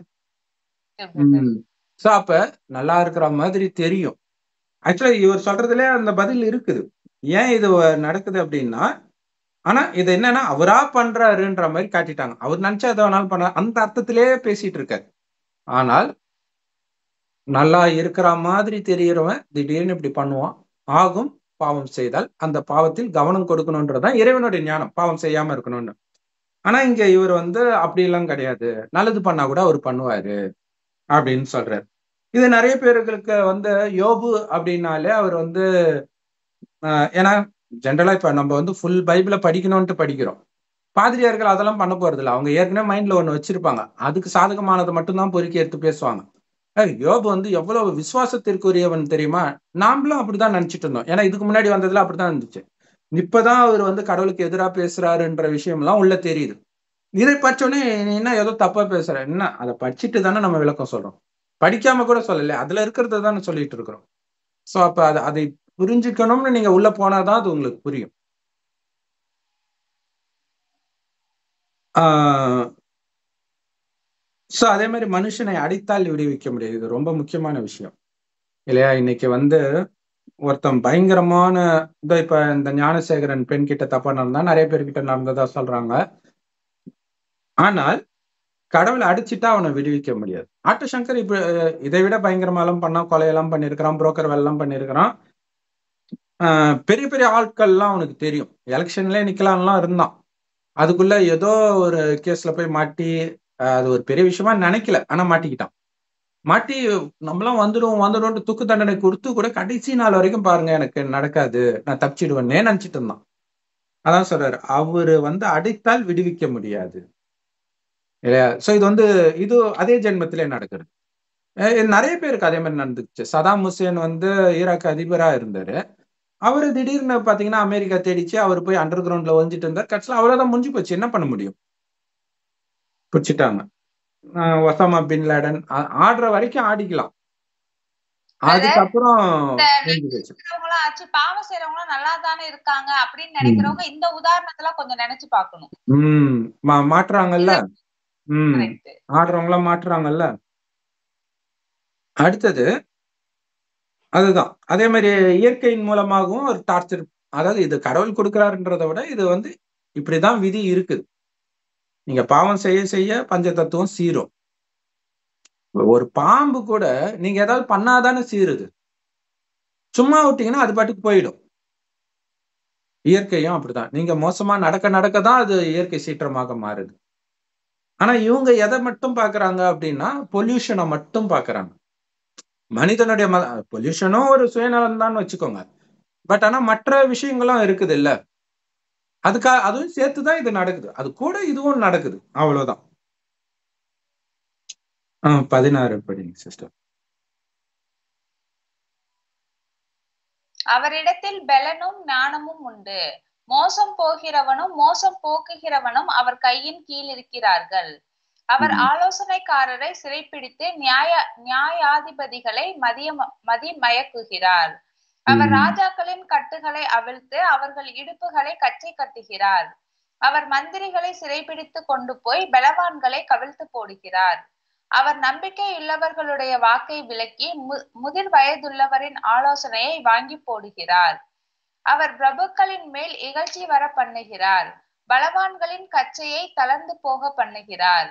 சோ அப்ப நல்லா இருக்கிற மாதிரி தெரியும். ஆக்சுவலா இவர் சொல்றதுல அந்த பதில் இருக்குது. ஏன் இது நடக்குது அப்படின்னா, ஆனா இது என்னன்னா அவரா பண்றாருன்ற மாதிரி காட்டிட்டாங்க. அவர் நினைச்சா எதை வேணாலும் பண்ண அந்த அர்த்தத்திலே பேசிட்டு இருக்காரு. ஆனால் நல்லா இருக்கிற மாதிரி தெரியறவன் திடீர்னு இப்படி பண்ணுவான். ஆகும் பாவம் செய்தால் அந்த பாவத்தில் கவனம் கொடுக்கணும்ன்றதுதான் இறைவனுடைய ஞானம், பாவம் செய்யாம இருக்கணும்னு. ஆனா இங்க இவர் அப்படி எல்லாம் கிடையாது, நல்லது பண்ணா கூட அவர் பண்ணுவாரு அப்படின்னு சொல்றாரு. இது நிறைய பேர்களுக்கு யோபு அப்படின்னாலே அவர் ஏன்னா ஜென்ரலா இப்ப நம்ம ஃபுல் பைபிளை படிக்கணும்ட்டு படிக்கிறோம். பாதிரியார்கள் அதெல்லாம் பண்ண போறது இல்லை. அவங்க ஏற்கனவே மைண்ட்ல ஒண்ணு வச்சிருப்பாங்க, அதுக்கு சாதகமானதை மட்டும்தான் பொறுக்கி எடுத்து பேசுவாங்க. யோபு எவ்வளவு விசுவாசத்திற்குரியவன் தெரியுமா? நாமளும் அப்படிதான் நினைச்சிட்டு இருந்தோம். ஏன்னா இதுக்கு முன்னாடி வந்ததுல அப்படிதான் இருந்துச்சு. இப்பதான் அவர் கடவுளுக்கு எதிராக பேசுறாருன்ற விஷயம் எல்லாம் உள்ள தெரியுது. இதை படிச்சோடனே என்ன ஏதோ தப்பா பேசுற, என்ன அதை படிச்சுட்டு தானே நம்ம விளக்கம் சொல்றோம், படிக்காம கூட சொல்லல, அதுல இருக்கிறத தானே சொல்லிட்டு இருக்கிறோம். சோ அப்ப அதை புரிஞ்சுக்கணும்னு நீங்க உள்ள போனாதான் அது உங்களுக்கு புரியும். சோ அதே மாதிரி மனுஷனை அடித்தால் விடுவிக்க முடியாது. இது ரொம்ப முக்கியமான விஷயம் இல்லையா? இன்னைக்கு ஒருத்தன் பயங்கரமான இப்ப இந்த ஞானசேகரன் பெண் கிட்ட தப்பா நடந்தா நிறைய பேர்கிட்ட நடந்ததா சொல்றாங்க. ஆனால் கடவுளை அடிச்சுட்டா அவனை விடுவிக்க முடியாது. ஆட்டசங்கர் இப்ப இதை விட பயங்கரமாலாம் பண்ணா, கொலையெல்லாம் பண்ணியிருக்கிறான், புரோக்கர் வேலை எல்லாம் பண்ணியிருக்கிறான். பெரிய பெரிய ஆட்கள்லாம் அவனுக்கு தெரியும். எலெக்ஷன்ல நிக்கலாம்லாம் இருந்தான். அதுக்குள்ள ஏதோ ஒரு கேஸ்ல போய் மாட்டி, அது ஒரு பெரிய விஷயமா நினைக்கல, ஆனா மாட்டிக்கிட்டான். மாட்டி நம்மளாம் வந்துடும் துக்கு தண்டனை கொடுத்து கூட கடைசி நாள் வரைக்கும் பாருங்க எனக்கு நடக்காது, நான் தப்பிச்சிடுவேன்னே நினைச்சிட்டு இருந்தான். அதான் சொல்றாரு, அவரு அடித்தால் விடுவிக்க முடியாது இல்லையா? சோ இது அதே ஜென்மத்திலே நடக்கிறது. நிறைய பேருக்கு அதே மாதிரி நடந்துச்சு. சதாம் ஹுசேன் ஈராக் அதிபரா இருந்தாரு. அவரு திடீர்னு பாத்தீங்கன்னா அமெரிக்கா தேடிச்சு, அவர் போய் அண்டர் கிரவுண்ட்ல ஒழிஞ்சிட்டு இருந்தார். கட்சியில அவ்வளவுதான், முடிஞ்சு போச்சு, என்ன பண்ண முடியும்? பிடிச்சிட்டாங்க. ஒசாமா பின் லேடன் ஆடுற வரைக்கும் ஆடிக்கலாம், அதுக்கப்புறம் ஆச்சு. பாவம் செய்யறவங்களும் நல்லா தானே இருக்காங்க அப்படின்னு நினைக்கிறவங்க இந்த உதாரணத்துல கொஞ்சம் நினைச்சு பார்க்கணும். மாற்றுறாங்கல்ல, ஆடுறவங்களாம் மாற்றுறாங்கல்ல. அடுத்தது அதுதான், அதே மாதிரி இயற்கையின் மூலமாகவும் ஒரு டார்ச்சர். அதாவது இது கடவுள் கொடுக்கிறாருன்றதை விட இது இப்படிதான் விதி இருக்குது. நீங்க பாவம் செய்ய செய்ய பஞ்ச தத்துவம் சீரும். ஒரு பாம்பு கூட நீங்க ஏதாவது பண்ணாதானே சீருது, சும்மா விட்டீங்கன்னா அது பாட்டுக்கு போயிடும். இயற்கையும் அப்படிதான், நீங்க மோசமா நடக்க நடக்கதான் அது இயற்கை சீற்றமாக மாறுது. ஆனா இவங்க எதை மட்டும் பாக்குறாங்க அப்படின்னா பொல்யூஷனை மட்டும் பாக்குறாங்க. மனிதனுடைய பொல்யூஷனும் ஒரு சுயநலம் தான் வச்சுக்கோங்க, பட் ஆனா மற்ற விஷயங்களும் இருக்குது இல்ல, அதுவும் சேர்த்துதான் இது நடக்குது, அது கூட இதுவும் நடக்குது, அவ்வளவுதான். 16 படிங்க சிஸ்டர். அவரிடத்தில் பலனும் ஞானமும் உண்டு, மோசம் போகிறவனும் மோசம் போக்குகிறவனும் அவர் கையின் கீழ் இருக்கிறார்கள். அவர் ஆலோசனைக்காரரை சிறைப்பிடித்து நியாயாதிபதிகளை மதிமயக்குகிறார். அவர் ராஜாக்களின் கட்டுகளை அவிழ்த்து அவர்கள் இடுப்புகளை கச்சை கட்டுகிறார். அவர் மந்திரிகளை சிறைப்பிடித்து கொண்டு போய் பலவான்களை கவிழ்த்து போடுகிறார். அவர் நம்பிக்கை உள்ளவர்களுடைய வாக்கை விலக்கி முதிர் வயதுள்ளவரின் ஆலோசனையை வாங்கி போடுகிறார். அவர் பிரபுக்களின் மேல் இகழ்ச்சி வர பண்ணுகிறார், பலவான்களின் கச்சையை தளர்ந்து போக பண்ணுகிறார்.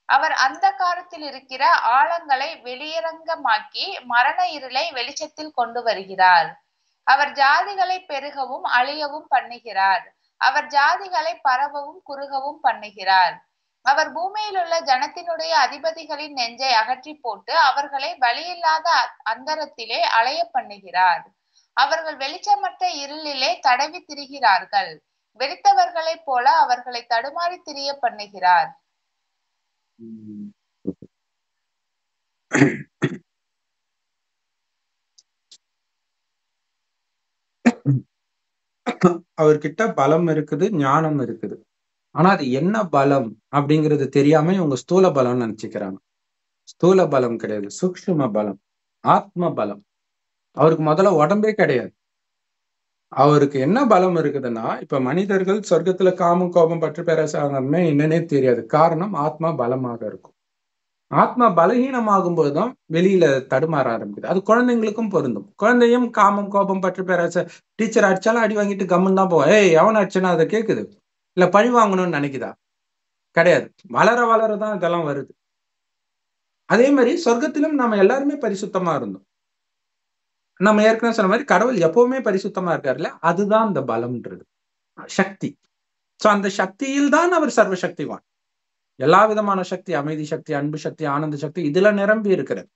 அவர் அந்த காலத்தில் இருக்கிற ஆழங்களை வெளியரங்கமாக்கி மரண இருளை வெளிச்சத்தில் கொண்டு வருகிறார். அவர் ஜாதிகளை பெருகவும் அழியவும் பண்ணுகிறார். அவர் ஜாதிகளை பரவவும் குறுகவும் பண்ணுகிறார். அவர் பூமியில் உள்ள ஜனத்தினுடைய அதிபதிகளின் நெஞ்சை அகற்றி போட்டு அவர்களை வழியில்லாத அந்தரத்திலே அலைய பண்ணுகிறார். அவர்கள் வெளிச்சமற்ற இருளிலே தடவி திரிகிறார்கள். வெறித்தவர்களைப் போல அவர்களை தடுமாறி திரிய பண்ணுகிறார். அவர்கிட்ட பலம் இருக்குது, ஞானம் இருக்குது. ஆனா அது என்ன பலம் அப்படிங்கிறது தெரியாம இவங்க ஸ்தூல பலம்னு நினைச்சுக்கிறாங்க. ஸ்தூல பலம் கிடையாது, சூக்ஷ்ம பலம், ஆத்ம பலம். அவருக்கு முதல்ல உடம்பே கிடையாது. அவருக்கு என்ன பலம் இருக்குதுன்னா, இப்ப மனிதர்கள் சொர்க்கத்துல காமம் கோபம் பற்று பேராசை என்னன்னே தெரியாது. காரணம் ஆத்மா பலமாக இருக்கும். ஆத்மா பலகீனமாகும் போதுதான் வெளியில தடுமாற ஆரம்பிக்குது. அது குழந்தைங்களுக்கும் பொருந்தும். குழந்தையும் காமம், கோபம், பற்று, பேராசை, டீச்சர் அடிச்சாலும் அடி வாங்கிட்டு கம்முன்னு தான் போவோம். ஏய் எவன் அடிச்சனா அதை கேக்குது, இல்ல பழி வாங்கணும்னு நினைக்குதா? கிடையாது. வளர வளரதான் இதெல்லாம் வருது. அதே மாதிரி சொர்க்கத்திலும் நம்ம எல்லாருமே பரிசுத்தமா இருந்தோம். நம்ம ஏற்கனவே சொன்ன மாதிரி கடவுள் எப்பவுமே பரிசுத்தமா இருக்காருல்ல, அதுதான் அந்த பலம்ன்றது, சக்தி. சோ அந்த சக்தியில் தான் அவர் சர்வசக்திவான். எல்லா விதமான சக்தி, அமைதி சக்தி, அன்பு சக்தி, ஆனந்த சக்தி, இதுல நிரம்பி இருக்கிறார்.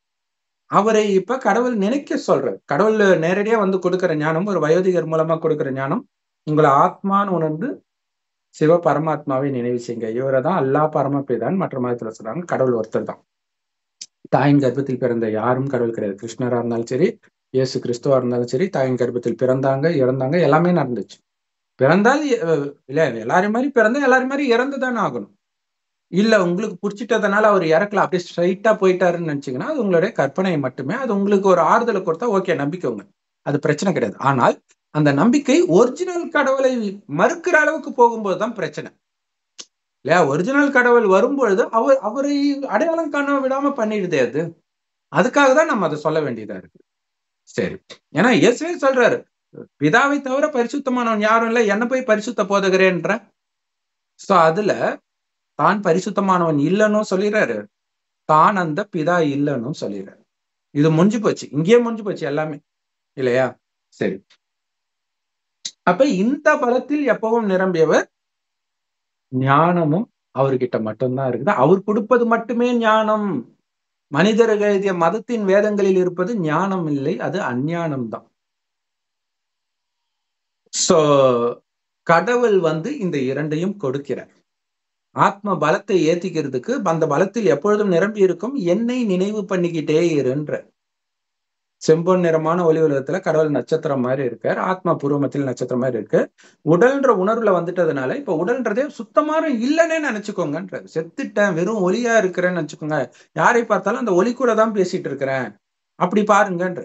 அவரை இப்ப கடவுள் நினைக்க சொல்றார். கடவுள் நேரடியா வந்து கொடுக்கிற ஞானம், ஒரு வயோதிகர் மூலமா கொடுக்கிற ஞானம், உங்களை ஆத்மான்னு உணர்ந்து சிவ பரமாத்மாவை நினைவு செய்யுங்க. இவரை தான் அல்லா பரமபிதான் மற்ற மதத்துல சொல்றாங்க. கடவுள் ஒருத்தர் தான். தாயின் கர்ப்பத்தில் பிறந்த யாரும் கடவுள் கிடையாது. கிருஷ்ணரா இருந்தாலும் சரி, இயேசு கிறிஸ்துவா இருந்தாலும் சரி, தாயின் கர்ப்பத்தில் பிறந்தாங்க, இறந்தாங்க, எல்லாமே நடந்துச்சு. பிறந்தால் இல்ல எல்லாரும் மாதிரி பிறந்தா எல்லாரும் மாதிரி இறந்துதானே ஆகணும். இல்ல உங்களுக்கு பிடிச்சிட்டதுனால அவர் இறக்கல, அப்படியே ஸ்ட்ரைட்டா போயிட்டாருன்னு நினைச்சீங்கன்னா அது உங்களுடைய கற்பனை மட்டுமே. அது உங்களுக்கு ஒரு ஆறுதலை கொடுத்தா ஓகே, நம்பிக்கோங்க, அது பிரச்சனை கிடையாது. ஆனால் அந்த நம்பிக்கை ஒரிஜினல் கடவுளை மறுக்கிற அளவுக்கு போகும்போது தான் பிரச்சனை இல்லையா? ஒரிஜினல் கடவுள் வரும்பொழுது அவரை அடையாளம் காண விடாம பண்ணிடுதே அது. அதுக்காக தான் நம்ம அதை சொல்ல வேண்டியதா இருக்கு. சரி, ஏன்னா இயேசுவே சொல்றாரு, பிதாவை தவிர பரிசுத்தமானவன் யாரும் இல்லை, என்ன போய் பரிசுத்த போதகிறேன்ற. சோ அதுல தான் பரிசுத்தமானவன் இல்லைன்னு சொல்லிடுறாரு, தான் அந்த பிதா இல்லைன்னு சொல்லிடுறாரு. இது முடிஞ்சு போச்சு, இங்கேயே முடிஞ்சு போச்சு எல்லாமே இல்லையா? சரி, அப்ப இந்த பலத்தில் எப்பவும் நிரம்பியவர், ஞானமும் அவர்கிட்ட மட்டும்தான் இருக்குது. அவர் கொடுப்பது மட்டுமே ஞானம். மனிதர்கள் எழுதிய மதத்தின் வேதங்களில் இருப்பது ஞானம் இல்லை, அது அஞ்ஞானம் தான். சோ கடவுள் வந்து இந்த இரண்டையும் கொடுக்கிறார். ஆத்ம பலத்தை ஏத்திக்கிறதுக்கு அந்த பலத்தில் எப்பொழுதும் நிரம்பி இருக்கும் என்னை நினைவு பண்ணிக்கிட்டே இருன்ற. செம்பொன் நிறமான ஒளி உலகத்துல கடவுள் நட்சத்திரம் மாதிரி இருக்கார், ஆத்மா பூர்வமத்தில் நட்சத்திரம் மாதிரி இருக்கு. உடல்ன்ற உணர்வுல வந்துட்டதுனால இப்ப உடல்ன்றதே சுத்தமாக இல்லைன்னே நினைச்சுக்கோங்கன்ற. செத்துட்டேன், வெறும் ஒளியா இருக்கிறேன்னு நினைச்சுக்கோங்க. யாரை பார்த்தாலும் அந்த ஒளி கூட தான் பேசிட்டு இருக்கிறேன் அப்படி பாருங்கன்ற.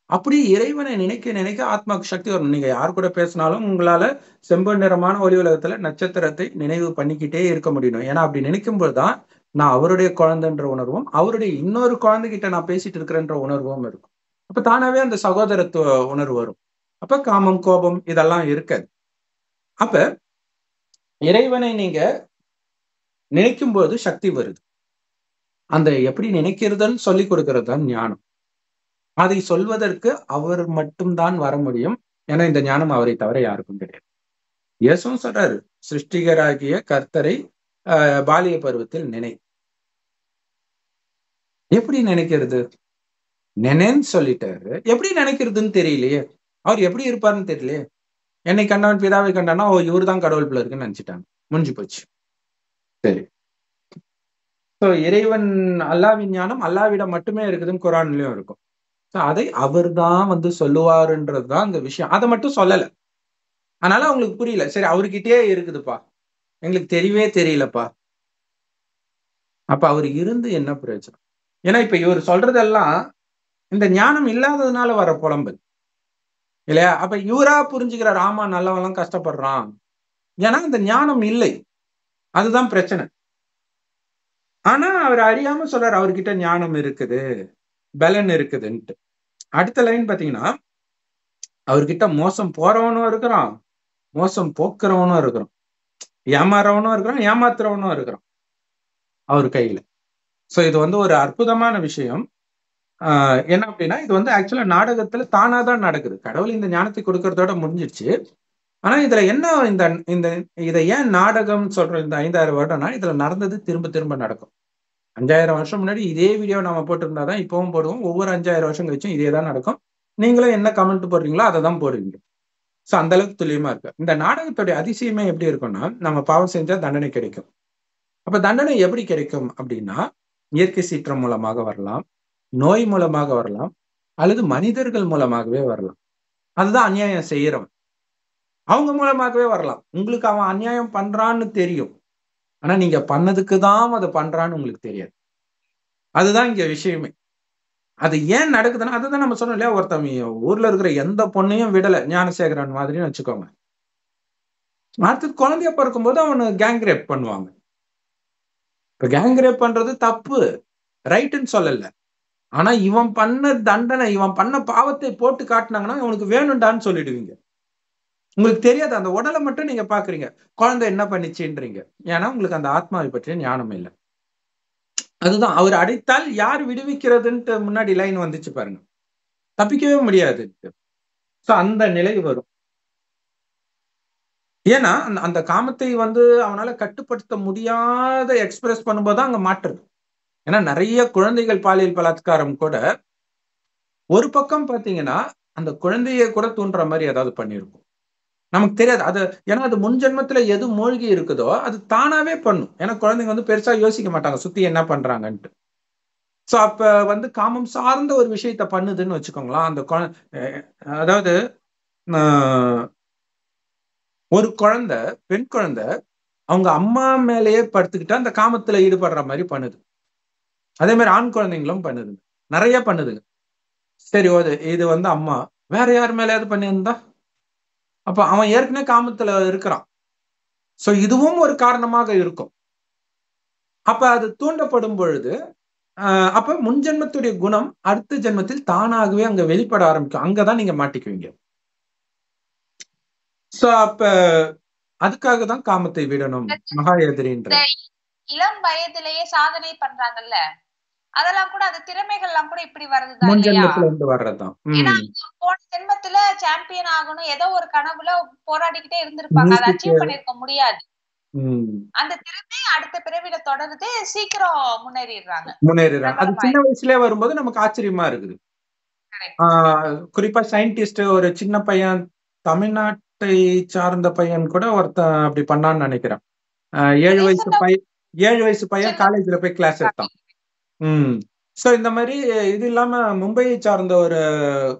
அப்படி இறைவனை நினைக்க நினைக்க ஆத்மாவுக்கு சக்தி வரும். நீங்க யார் கூட பேசினாலும் உங்களால செம்பன் நிறமான ஒளி உலகத்துல நட்சத்திரத்தை நினைவு பண்ணிக்கிட்டே இருக்க முடியும். ஏன்னா அப்படி நினைக்கும் போதுதான் நான் அவருடைய குழந்தைன்ற உணர்வும், அவருடைய இன்னொரு குழந்தைகிட்ட நான் பேசிட்டு இருக்கிறேன்ற உணர்வும் இருக்கும். அப்ப தானாவே அந்த சகோதரத்துவ உணர்வு வரும். அப்ப காமம், கோபம் இதெல்லாம் இருக்காது. அப்ப இறைவனை நீங்க நினைக்கும் போது சக்தி வருது. அந்த எப்படி நினைக்கிறதுன்னு சொல்லி கொடுக்கறது தான் ஞானம். அதை சொல்வதற்கு அவர் மட்டும்தான் வர முடியும். ஏன்னா இந்த ஞானம் அவரை தவிர யாருக்கும் கிடையாது. இயேசுவும் சொல்றாரு, சிருஷ்டிகராகிய கர்த்தரை பாலிய பருவத்தில் நினை. எப்படி நினைக்கிறது? நினைன்னு சொல்லிட்டாரு, எப்படி நினைக்கிறதுன்னு தெரியலையே. அவர் எப்படி இருப்பாருன்னு தெரியலையே. என்னை கண்டவன் பிதாவை கண்டானா ஓ இவரு தான் கடவுள் பிள்ளை இருக்குன்னு நினைச்சிட்டாங்க, முடிஞ்சு போச்சு. சரி, இறைவன் அல்லாவின் ஞானம் அல்லாவிடம் மட்டுமே இருக்குதுன்னு குரான்லயும் இருக்கும். அதை அவர் தான் வந்து சொல்லுவாருன்றதுதான் இந்த விஷயம். அதை மட்டும் சொல்லல, அதனால அவங்களுக்கு புரியல. சரி, அவர்கிட்டயே இருக்குதுப்பா, எங்களுக்கு தெரியவே தெரியலப்பா. அப்ப அவர் இருந்து என்ன பிரயோஜனம்? ஏன்னா இப்ப இவர் சொல்றதெல்லாம் இந்த ஞானம் இல்லாததுனால வர புலம்பல் இல்லையா? அப்ப இவரா புரிஞ்சுக்கிறார், ஆமா நல்லவெல்லாம் கஷ்டப்படுறான், ஏன்னா இந்த ஞானம் இல்லை, அதுதான் பிரச்சனை. ஆனா அவர் அறியாம சொல்றாரு அவர்கிட்ட ஞானம் இருக்குது, பலன் இருக்குதுன்ட்டு. அடுத்த லைன் பாத்தீங்கன்னா, அவர்கிட்ட மோசம் போறவனும் இருக்கிறான், மோசம் போக்குறவனும் இருக்கிறான், ஏமாறவனும் இருக்கிறான், ஏமாத்துறவனும் இருக்கிறான் அவர் கையில. சோ இது வந்து ஒரு அற்புதமான விஷயம். என்ன அப்படின்னா, இது வந்து ஆக்சுவலா நாடகத்துல தானாதான் நடக்குது. கடவுள் இந்த ஞானத்தை கொடுக்கறதோட முடிஞ்சிருச்சு. ஆனா இதுல என்ன, இந்த இதை ஏன் நாடகம் சொல்றோம்? இந்த 5000 வருடம்னா இதுல நடந்தது திரும்ப திரும்ப நடக்கும். 5000 வருஷம் முன்னாடி இதே வீடியோ நம்ம போட்டிருந்தாதான் இப்பவும் போடுவோம். ஒவ்வொரு 5000 வருஷம் கழிச்சும் இதே தான் நடக்கும். நீங்களும் என்ன கமெண்ட் போடுறீங்களோ அதை தான் போடுவீங்க. சோ அந்த அளவுக்கு துல்லியமா இருக்கு. இந்த நாடகத்துடைய அதிசயமே எப்படி இருக்கும்னா, நம்ம பாவம் செஞ்சா தண்டனை கிடைக்கும். அப்ப தண்டனை எப்படி கிடைக்கும் அப்படின்னா, இயற்கை சீற்றம் மூலமாக வரலாம், நோய் மூலமாக வரலாம், அல்லது மனிதர்கள் மூலமாகவே வரலாம். அதுதான் அநியாயம் செய்யறவன், அவங்க மூலமாகவே வரலாம். உங்களுக்கு அவன் அநியாயம் பண்றான்னு தெரியும், ஆனா நீங்க பண்ணதுக்கு தான் அதை பண்றான்னு உங்களுக்கு தெரியாது. அதுதான் இங்க விஷயமே. அது ஏன் நடக்குதுன்னா, அதுதான் நம்ம சொன்னோம் இல்லையா, ஒருத்தவங்க ஊர்ல இருக்கிற எந்த பொண்ணையும் விடல, ஞானசேகரன் மாதிரின்னு வச்சுக்கோங்க. அடுத்தது குழந்தைய பிறக்கும் போது அவனு கேங் ரேப் பண்ணுவாங்க. இப்ப கேங் ரேப் பண்றது தப்பு, ரைட்டுன்னு சொல்லல. ஆனா இவன் பண்ண தண்டனை, இவன் பண்ண பாவத்தை போட்டு காட்டினாங்கன்னா இவனுக்கு வேணும்டான்னு சொல்லிடுவீங்க. உங்களுக்கு தெரியாது, அந்த உடலை மட்டும் நீங்க பாக்குறீங்க, குழந்தை என்ன பண்ணிச்சுன்றீங்க. ஏன்னா உங்களுக்கு அந்த ஆத்மாவை பற்றிய ஞானம் இல்லை. அதுதான் அவர் அடைத்தால் யார் விடுவிக்கிறதுன்ட்டு முன்னாடி லைன் வந்துச்சு பாருங்க, தப்பிக்கவே முடியாது. சோ அந்த நிலை வரும். ஏன்னா அந்த காமத்தை அவனால கட்டுப்படுத்த முடியாத எக்ஸ்பிரஸ் பண்ணும்போதுதான் அங்க மாற்றுது. ஏன்னா நிறைய குழந்தைகள் பாலியல் பலாத்காரம் கூட ஒரு பக்கம் பாத்தீங்கன்னா அந்த குழந்தைய கூட தூண்டுற மாதிரி ஏதாவது பண்ணிருக்கும், நமக்கு தெரியாது அது. ஏன்னா அது முன் ஜென்மத்துல எது மூழ்கி இருக்குதோ அது தானாவே பண்ணும். ஏன்னா குழந்தைங்க பெருசா யோசிக்க மாட்டாங்க சுத்தி என்ன பண்றாங்கன்ட்டு. சோ அப்ப காமம் சார்ந்த ஒரு விஷயத்த பண்ணுதுன்னு வச்சுக்கோங்களேன். அந்த அதாவது ஒரு குழந்தை, பெண் குழந்தை அவங்க அம்மா மேலேயே படுத்துக்கிட்டு அந்த காமத்துல ஈடுபடுற மாதிரி பண்ணுது. அதே மாதிரி ஆண் குழந்தைங்களும் பண்ணுதுங்க, நிறைய பண்ணுதுங்க. சரி, இது அம்மா வேற யார் மேலேயாவது பண்ணியிருந்தா அப்ப அவன் ஏற்கனவே காமத்துல இருக்கிறான். சோ இதுவும் ஒரு காரணமாக இருக்கும். அப்ப அது தூண்டப்படும் பொழுது அப்ப முன் ஜென்மத்துடைய குணம் அடுத்த ஜென்மத்தில் தானாகவே அங்க வெளிப்பட ஆரம்பிக்கும். அங்கதான் நீங்க மாட்டிக்குவீங்க. சோ அப்ப அதுக்காக தான் காமத்தை விடணும் மகா எதிரின்ற. இளம் வயதிலேயே சாதனை பண்றாங்கல்ல, அதெல்லாம் கூட அந்த திறமைகள் எல்லாம் கூட இப்படி வருதுதான் முன் இல்லையா? ஜென்மத்துல இருந்து வர்றதுதான். ஏன்னா போன ஜென்மத்துல சாம்பியன் ஆகணும் ஏதோ ஒரு கனவுல போராடிக்கிட்டே இருந்திருப்பாங்க, அதை அச்சீவ் பண்ணிருக்க முடியாது. அந்த திறமை அடுத்த பிறவில தொடருது, சீக்கிரம் முன்னேறிடுறாங்க. அது சின்ன வயசுலயே வரும்போது நமக்கு ஆச்சரியமா இருக்குது. குறிப்பா சயின்டிஸ்ட் ஒரு சின்ன பையன், தமிழ்நாட்டை சார்ந்த பையன் கூட ஒருத்தன் அப்படி பண்ணான்னு நினைக்கிறேன். 7 வயசு பையன் காலேஜ்ல போய் கிளாஸ் எடுத்தான். சோ இந்த மாதிரி இது இல்லாம மும்பையை சார்ந்த ஒரு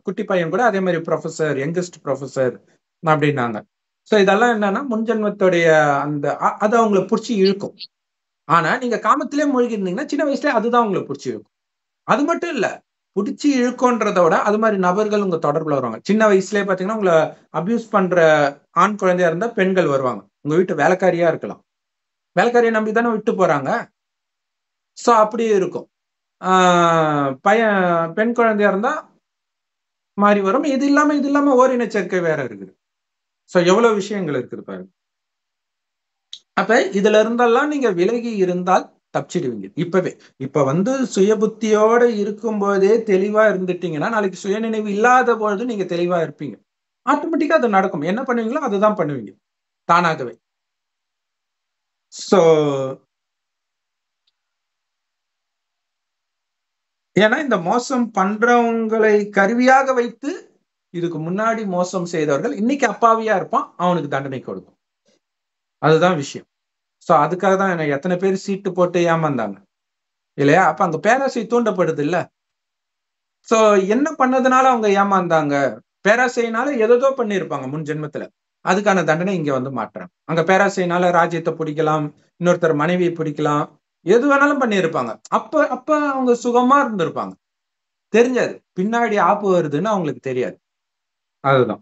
குட்டி பையன் கூட அதே மாதிரி ப்ரொஃபசர், யங்கஸ்ட் ப்ரொஃபசர் அப்படின்னாங்க. சோ இதெல்லாம் என்னன்னா முன்ஜென்மத்துடைய அந்த அது அவங்களை பிடிச்சி இழுக்கும். ஆனா நீங்க காமத்திலே மூழ்கி இருந்தீங்கன்னா சின்ன வயசுல அதுதான் உங்களை பிடிச்சி இழுக்கும். அது மட்டும் இல்ல, பிடிச்சி இழுக்கோன்றத விட அது மாதிரி நபர்கள் உங்க தொடர்புல வருவாங்க. சின்ன வயசுலயே பாத்தீங்கன்னா உங்களை அபியூஸ் பண்ற ஆண் குழந்தையா இருந்தா பெண்கள் வருவாங்க. உங்க வீட்டு வேலைக்காரியா இருக்கலாம், வேலைக்காரியை நம்பி தானே விட்டு போறாங்க. சோ அப்படி இருக்கும். பெண் குழந்தையா இருந்தா மாறி வரும். இது இல்லாம ஓரின சேர்க்கை வேற இருக்குது. சோ எவ்வளவு விஷயங்கள் இருக்குது பாருங்க. அப்ப இதுல இருந்தெல்லாம் நீங்க விலகி இருந்தால் தப்பிச்சிடுவீங்க. இப்ப சுய புத்தியோட இருக்கும் போதே தெளிவா இருந்துட்டீங்கன்னா நாளைக்கு சுயநினைவு இல்லாத பொழுது நீங்க தெளிவா இருப்பீங்க. ஆட்டோமேட்டிக்கா அது நடக்கும். என்ன பண்ணுவீங்களோ அதுதான் பண்ணுவீங்க தானாகவே. சோ ஏன்னா இந்த மோசம் பண்றவங்களை கருவியாக வைத்து இதுக்கு முன்னாடி மோசம் செய்தவர்கள் இன்னைக்கு அப்பாவியா இருப்பான், அவனுக்கு தண்டனை கொடுக்கும். அதுதான் விஷயம். சோ அதுக்காக தான் எத்தனை பேர் சீட்டு போட்டு ஏமாந்தாங்க இல்லையா? அப்ப அங்க பேராசை தூண்டப்படுது இல்ல. சோ என்ன பண்ணதுனால அவங்க ஏமாந்தாங்க? பேராசையினால எதோ பண்ணிருப்பாங்க முன் ஜென்மத்துல, அதுக்கான தண்டனை இங்க மாற்றாங்க. அங்க பேராசையினால ராஜ்யத்தை பிடிக்கலாம், இன்னொருத்தர் மனைவியை பிடிக்கலாம், எது வேணாலும் பண்ணியிருப்பாங்க. அப்ப அவங்க சுகமா இருந்திருப்பாங்க. தெரிஞ்சது பின்னாடி ஆப்பு வருதுன்னு அவங்களுக்கு தெரியாது. அதுதான்.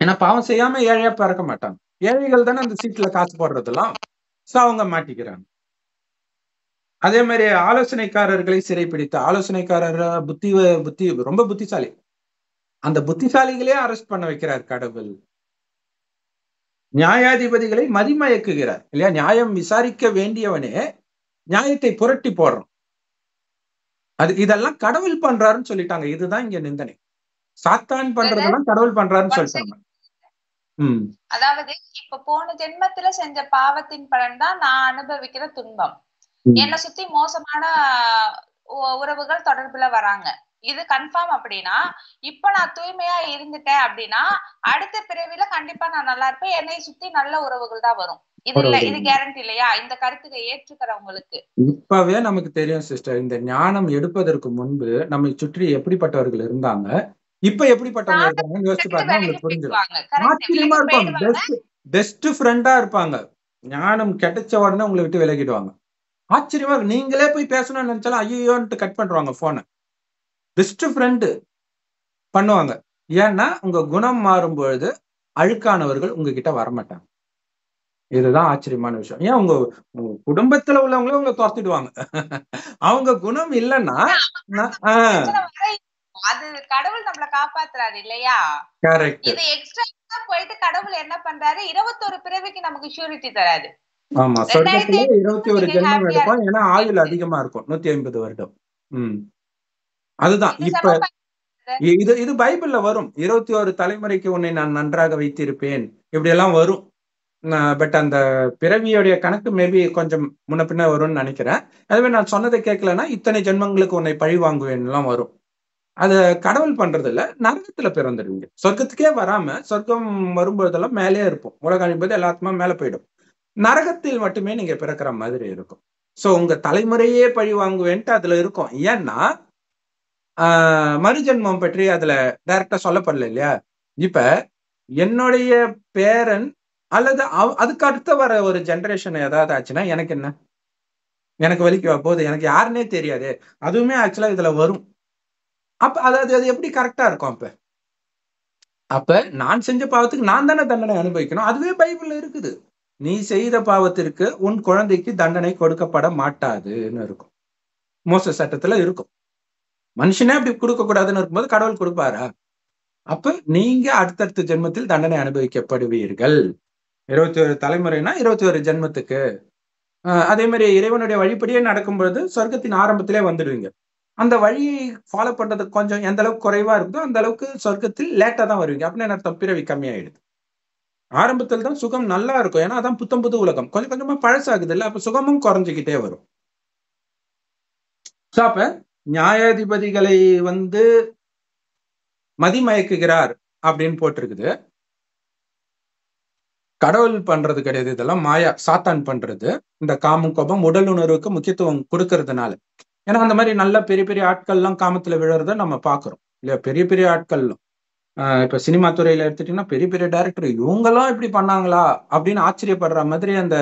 ஏன்னா பாவம் செய்யாம ஏழையா பிறக்க மாட்டாங்க. ஏழைகள் தானே அந்த சீட்ல காசு போடுறதெல்லாம். சோ அவங்க மாட்டிக்கிறாங்க. அதே மாதிரி ஆலோசனைக்காரர்களை சிறைப்பிடித்த ஆலோசனைக்காரர் புத்தி ரொம்ப புத்திசாலி. அந்த புத்திசாலிகளே அரெஸ்ட் பண்ண வைக்கிறார் கடவுள். நியாயாதிபதிகளை மதிமயக்குகிறார் இல்லையா? நியாயம் விசாரிக்க வேண்டியவனே நியாயத்தை புரட்டி போடுறான். இதெல்லாம் கடவுள் பண்றாருன்னு சொல்லிட்டாங்க. இதுதான் இங்க நிந்தனை. சாத்தான் பண்றதெல்லாம் கடவுள் பண்றாருன்னு சொல்லிட்டாங்க. அதாவது இப்ப போன ஜென்மத்துல செஞ்ச பாவத்தின் பலன் தான் நான் அனுபவிக்கிற துன்பம். என்னை சுத்தி மோசமான உறவுகள் தொடர்புல வராங்க, இது கன்ஃபார்ம். அப்படின்னா இப்ப நான் தூய்மையா இருந்துட்டேன் அப்படின்னா அடுத்த பிறவில கண்டிப்பா நான் நல்லா இருப்பேன், என்னை சுத்தி நல்ல உறவுகள் தான் வரும். இது கேரண்டி இல்லையா இந்த கருத்துக்கு ஏற்றுக்கிறவங்களுக்கு? இப்பவே நமக்கு தெரியும் சிஸ்டர், இந்த ஞானம் எடுப்பதற்கு முன்பு நம்மை சுற்றி எப்படிப்பட்டவர்கள் இருந்தாங்க, இப்ப எப்படிப்பட்டவங்க இருக்காங்கன்னு யோசிச்சு பாருங்க, உங்களுக்கு புரிஞ்சிடும். ஆச்சரியமா இருப்பாங்க. பெஸ்ட் ஃப்ரெண்டா இருப்பாங்க. ஞானம் கிடைச்ச உடனே உங்களை விட்டு விலகிடுவாங்க. ஆச்சரியமா இருக்கு. நீங்களே போய் பேசணும்னு நினைச்சாலும் ஐயோன்ட்டு கட் பண்றாங்க போனை. பெஸ்ட் ஃப்ரெண்டு பண்ணுவாங்க. ஏன்னா உங்க குணம் மாறும் பொழுது அழுக்கானவர்கள் உங்ககிட்ட வரமாட்டாங்க. இதுதான் ஆச்சரியமான விஷயம். ஏன் உங்க குடும்பத்துல உள்ளவங்களே உங்களை துரத்திடுவாங்க. அவங்க குணம் இல்லைன்னா அது கடவுள் நம்மள காப்பாத்துறாரு இல்லையா? கரெக்ட். இது எக்ஸ்ட்ரா போயிட்டு கடவுள் என்ன பண்றாரு, 21 பிறவிக்கு நமக்கு ஷூரிட்டி தராது. ஆமா, சொர்க்கத்துல 21 ஜென்மம் எடுக்கும். ஏன்னா ஆயுள் அதிகமா இருக்கும், 150 வருடம். அதுதான் இப்ப இது பைபிள்ல வரும். 21 தலைமுறைக்கு உன்னை நான் நன்றாக வைத்திருப்பேன், இப்படி எல்லாம் வரும். பட் அந்த பிறவியோடைய கணக்கு மேபி கொஞ்சம் முன்ன பின்ன வரும்னு நினைக்கிறேன். அதுவே நான் சொன்னதை கேட்கலன்னா இத்தனை ஜென்மங்களுக்கு உன்னை பழி வாங்குவேன் எல்லாம் வரும். அது கடவுள் பண்றது இல்ல, நரகத்துல பிறந்துடுவீங்க. சொர்க்கத்துக்கே வராம சொர்க்கம் வரும்போதெல்லாம் மேலே இருப்போம். உலகம் அழிப்பது எல்லாத்துக்குமே மேல போயிடும். நரகத்தில் மட்டுமே நீங்க பிறக்கிற மாதிரி இருக்கும். சோ உங்க தலைமுறையே பழி வாங்குவேன்ட்டு அதுல இருக்கும். ஏன்னா மறுஜென்மம் பற்றி அதுல டைரக்டா சொல்லப்படல இல்லையா? இப்ப என்னுடைய பேரன் அல்லது அதுக்கு அடுத்த வர ஒரு ஜெனரேஷன் ஏதாவது ஆச்சுன்னா எனக்கு என்ன? எனக்கு வலிக்கு போகுது, எனக்கு யாருன்னே தெரியாது. அதுவுமே ஆக்சுவலா இதுல வரும். அப்ப அதாவது அது எப்படி கரெக்டா இருக்கும்? அப்ப நான் செஞ்ச பாவத்துக்கு நான் தானே தண்டனை அனுபவிக்கணும். அதுவே பைபிள்ல இருக்குது. நீ செய்த பாவத்திற்கு உன் குழந்தைக்கு தண்டனை கொடுக்கப்பட மாட்டாதுன்னு இருக்கும். மோச சட்டத்துல இருக்கும். மனுஷனே அப்படி கொடுக்க கூடாதுன்னு இருக்கும்போது கடவுள் கொடுப்பாரா? அப்ப நீங்க அடுத்தடுத்த ஜென்மத்தில் தண்டனை அனுபவிக்கப்படுவீர்கள். 21 தலைமுறைனா 21 ஜென்மத்துக்கு. அதே மாதிரி இறைவனுடைய வழிபடியே நடக்கும்பொழுது சொர்க்கத்தின் ஆரம்பத்திலே வந்துடுவீங்க. அந்த வழியை ஃபாலோ பண்றதுக்கு கொஞ்சம் எந்த அளவுக்கு குறைவா இருக்குதோ அந்த அளவுக்கு சொர்க்கத்தில் லேட்டா தான் வருவீங்க. அப்படின்னு என்ன பிறவி கம்மியாயிடுது. ஆரம்பத்தில் தான் சுகம் நல்லா இருக்கும். ஏன்னா அதான் புத்தம் புது உலகம். கொஞ்சம் கொஞ்சமா பழசாகுது இல்ல, அப்ப சுகமும் குறைஞ்சுக்கிட்டே வரும். அப்ப நியாயாதிபதிகளை மதிமயக்குகிறார் அப்படின்னு போட்டிருக்குது. கடவுள் பண்றது கிடையாது, இதெல்லாம் மாயா, சாத்தான் பண்றது. இந்த காமம் கோபம் உடல் உணர்வுக்கு முக்கியத்துவம் கொடுக்கறதுனால. ஏன்னா அந்த மாதிரி நல்ல பெரிய பெரிய ஆட்கள்லாம் காமத்துல விழுறத நம்ம பாக்குறோம் இல்லையா? பெரிய பெரிய ஆட்கள்லாம் இப்ப சினிமா துறையில எடுத்துட்டீங்கன்னா பெரிய பெரிய டைரக்டர் இவங்கெல்லாம் இப்படி பண்ணாங்களா அப்படின்னு ஆச்சரியப்படுற மாதிரி அந்த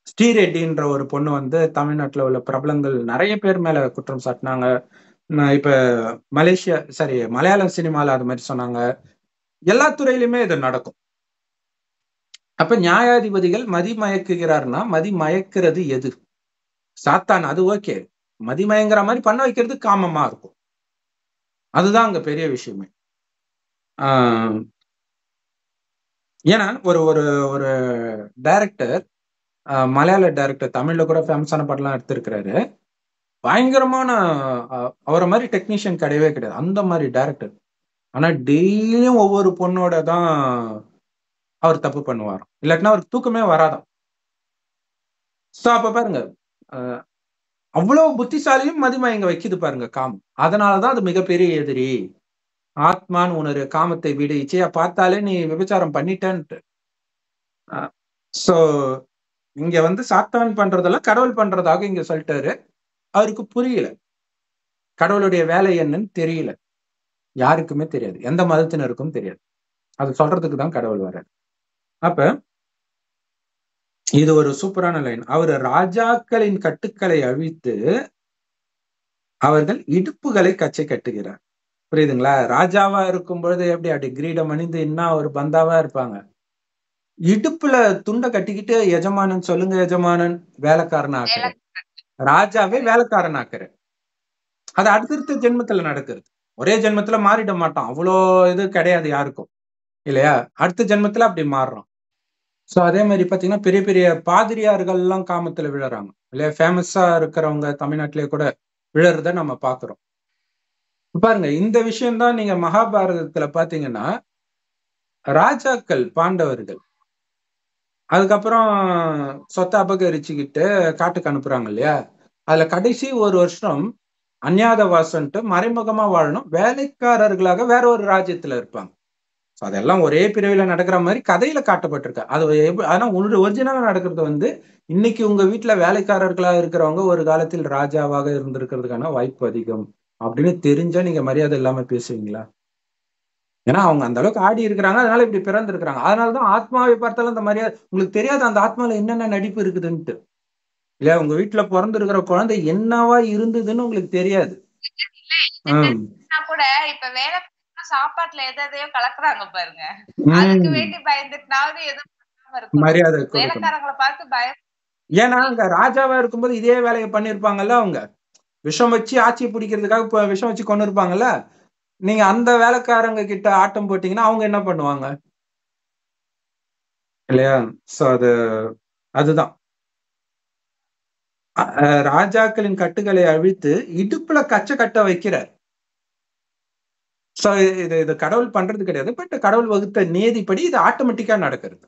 ஸ்ரீரெட்டின்ற ஒரு பொண்ணு தமிழ்நாட்டுல உள்ள பிரபலங்கள் நிறைய பேர் மேல குற்றம் சாட்டினாங்க. இப்ப மலையாள சினிமால அது மாதிரி சொன்னாங்க. எல்லா துறையிலுமே இது நடக்கும். அப்ப நியாயாதிபதிகள் மதிமயக்குகிறார்னா மதிமயக்கிறது எது? சாத்தான். அது ஓகே, மதிமயங்கிற மாதிரி பண்ண வைக்கிறது காமமா இருக்கும். அதுதான் அங்க பெரிய விஷயமே. ஏன்னா ஒரு ஒரு ஒரு டைரக்டர், மலையாள டைரக்டர், தமிழ்ல கூட ஃபேமஸான படம்லாம் எடுத்திருக்கிறாரு. பயங்கரமான அவரை மாதிரி டெக்னீஷியன் கிடையவே கிடையாது, அந்த மாதிரி டைரக்டர். ஆனா டெய்லியும் ஒவ்வொரு பொண்ணோட தான் அவர் தப்பு பண்ணுவாராம், இல்லாட்டினா அவருக்கு தூக்கமே வராதாம். சோ அப்ப பாருங்க, அவ்வளவு புத்திசாலியும் மதிமயங்க வைக்குது பாருங்க காமம். அதனாலதான் அது மிகப்பெரிய எதிரி. ஆத்மான்னு உணரு, காமத்தை விடு, இச்சையா பார்த்தாலே நீ விபச்சாரம் பண்ணிட்டேன்ட்டு. சோ இங்க சாத்தான் பண்றதெல்லாம் கடவுள் பண்றதாக இங்க சொல்லிட்டாரு. அவருக்கு புரியல, கடவுளுடைய வேலை என்னன்னு தெரியல, யாருக்குமே தெரியாது, எந்த மதத்தினருக்கும் தெரியாது. அது சொல்றதுக்கு தான் கடவுள் வர்றாரு. அப்ப இது ஒரு சூப்பரான லைன். அவர் ராஜாக்களின் கட்டுக்களை அழித்து அவர்கள் இடுப்புகளை கச்சை கட்டுகிறார். புரியுதுங்களா? ராஜாவா இருக்கும் பொழுது எப்படி அப்படி கிரீடம் அணிந்து இன்னும் ஒரு பந்தாவா இருப்பாங்க. இடுப்புல துண்டை கட்டிக்கிட்டு எஜமானன் சொல்லுங்க எஜமானன், வேலைக்காரன் ஆக்குற. ராஜாவே வேலைக்காரன் ஆக்குற. அது அடுத்தடுத்த ஜென்மத்துல நடக்கிறது. ஒரே ஜென்மத்துல மாறிட மாட்டான், அவ்வளோ இது கிடையாது யாருக்கும் இல்லையா? அடுத்த ஜென்மத்துல அப்படி மாறுறோம். சோ அதே மாதிரி பாத்தீங்கன்னா பெரிய பெரிய பாதிரியார்கள் எல்லாம் காமத்துல விழறாங்க இல்லையா? ஃபேமஸா இருக்கிறவங்க தமிழ்நாட்டிலேயே கூட விழறத நம்ம பாக்குறோம். பாருங்க, இந்த விஷயம்தான் நீங்க மகாபாரதத்துல பாத்தீங்கன்னா ராஜாக்கள், பாண்டவர்கள் அதுக்கப்புறம் சொத்தை அபகரிச்சுக்கிட்டு காட்டுக்கு அனுப்புறாங்க இல்லையா? அதுல கடைசி ஒரு வருஷம் அந்நியாதவாசன்ட்டு மறைமுகமா வாழணும், வேலைக்காரர்களாக வேற ஒரு ராஜ்யத்துல இருப்பாங்க. அதெல்லாம் ஒரே பிரிவுல நடக்கிற மாதிரி கதையில காட்டப்பட்டிருக்கு. அது ஆனா ஒரிஜினலா நடக்கிறது இன்னைக்கு உங்க வீட்டுல வேலைக்காரர்களா இருக்கிறவங்க ஒரு காலத்தில் ராஜாவாக இருந்திருக்கிறதுக்கான வாய்ப்பு அதிகம் அப்படின்னு தெரிஞ்சா நீங்க மரியாதை இல்லாம பேசுவீங்களா? ஏன்னா அவங்க அந்த அளவுக்கு ஆடி இருக்கிறாங்க, அதனால இப்படி பிறந்திருக்கிறாங்க. அதனாலதான் ஆத்மாவை பார்த்தாலும் அந்த மரியாதை உங்களுக்கு தெரியாது, அந்த ஆத்மால என்னென்ன நடிப்பு இருக்குதுன்ட்டு இல்லையா? உங்க வீட்டுல பிறந்திருக்கிற குழந்தை என்னவா இருந்ததுன்னு உங்களுக்கு தெரியாது. கூட இப்ப வேலை சாப்பாட்டுல எதையோ கலக்குறாங்க பாருங்க, அதுக்கு வேண்டி பயந்துட்டாவது எதுவும் இருக்கணும். மரியாதை கொடுக்கணும். வேலைக்காரங்களை பார்த்து பயம். ஏன்னா அங்க ராஜாவா இருக்கும்போது இதே வேலையை பண்ணிருப்பாங்கல்ல, அவங்க விஷம் வச்சு ஆட்சியை பிடிக்கிறதுக்காக இப்ப விஷம் வச்சு கொண்டு இருப்பாங்கல்ல. நீங்க அந்த வேலைக்காரங்க கிட்ட ஆட்டம் போட்டீங்கன்னா அவங்க என்ன பண்ணுவாங்க இல்லையா? சோ அதுதான் ராஜாக்களின் கட்டுகளை அழித்து இடுப்புல கச்சை கட்ட வைக்கிறார். சோ இது கடவுள் பண்றது கிடையாது, பட் கடவுள் வகுத்த நீதிப்படி இது ஆட்டோமேட்டிக்கா நடக்கிறது.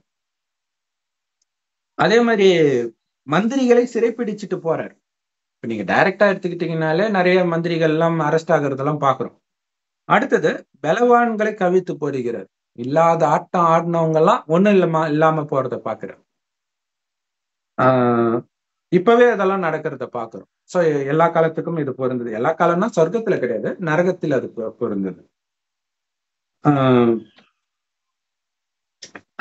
அதே மாதிரி மந்திரிகளை சிறைப்பிடிச்சிட்டு போறார். இப்ப நீங்க டைரக்டா எடுத்துக்கிட்டீங்கனாலே நிறைய மந்திரிகள் எல்லாம் அரெஸ்ட் ஆகுறதெல்லாம் பாக்குறோம். அடுத்தது பலவான்களை கவித்து போடுகிறார். இல்லாத ஆட்டம் ஆடினவங்க எல்லாம் ஒண்ணும் இல்லாம போறத பாக்குறேன். இப்பவே அதெல்லாம் நடக்கிறத பாக்குறோம். சோ எல்லா காலத்துக்கும் இது பொருந்தது. எல்லா காலம்னா சொர்க்கத்துல கிடையாது, நரகத்தில் அது பொருந்தது.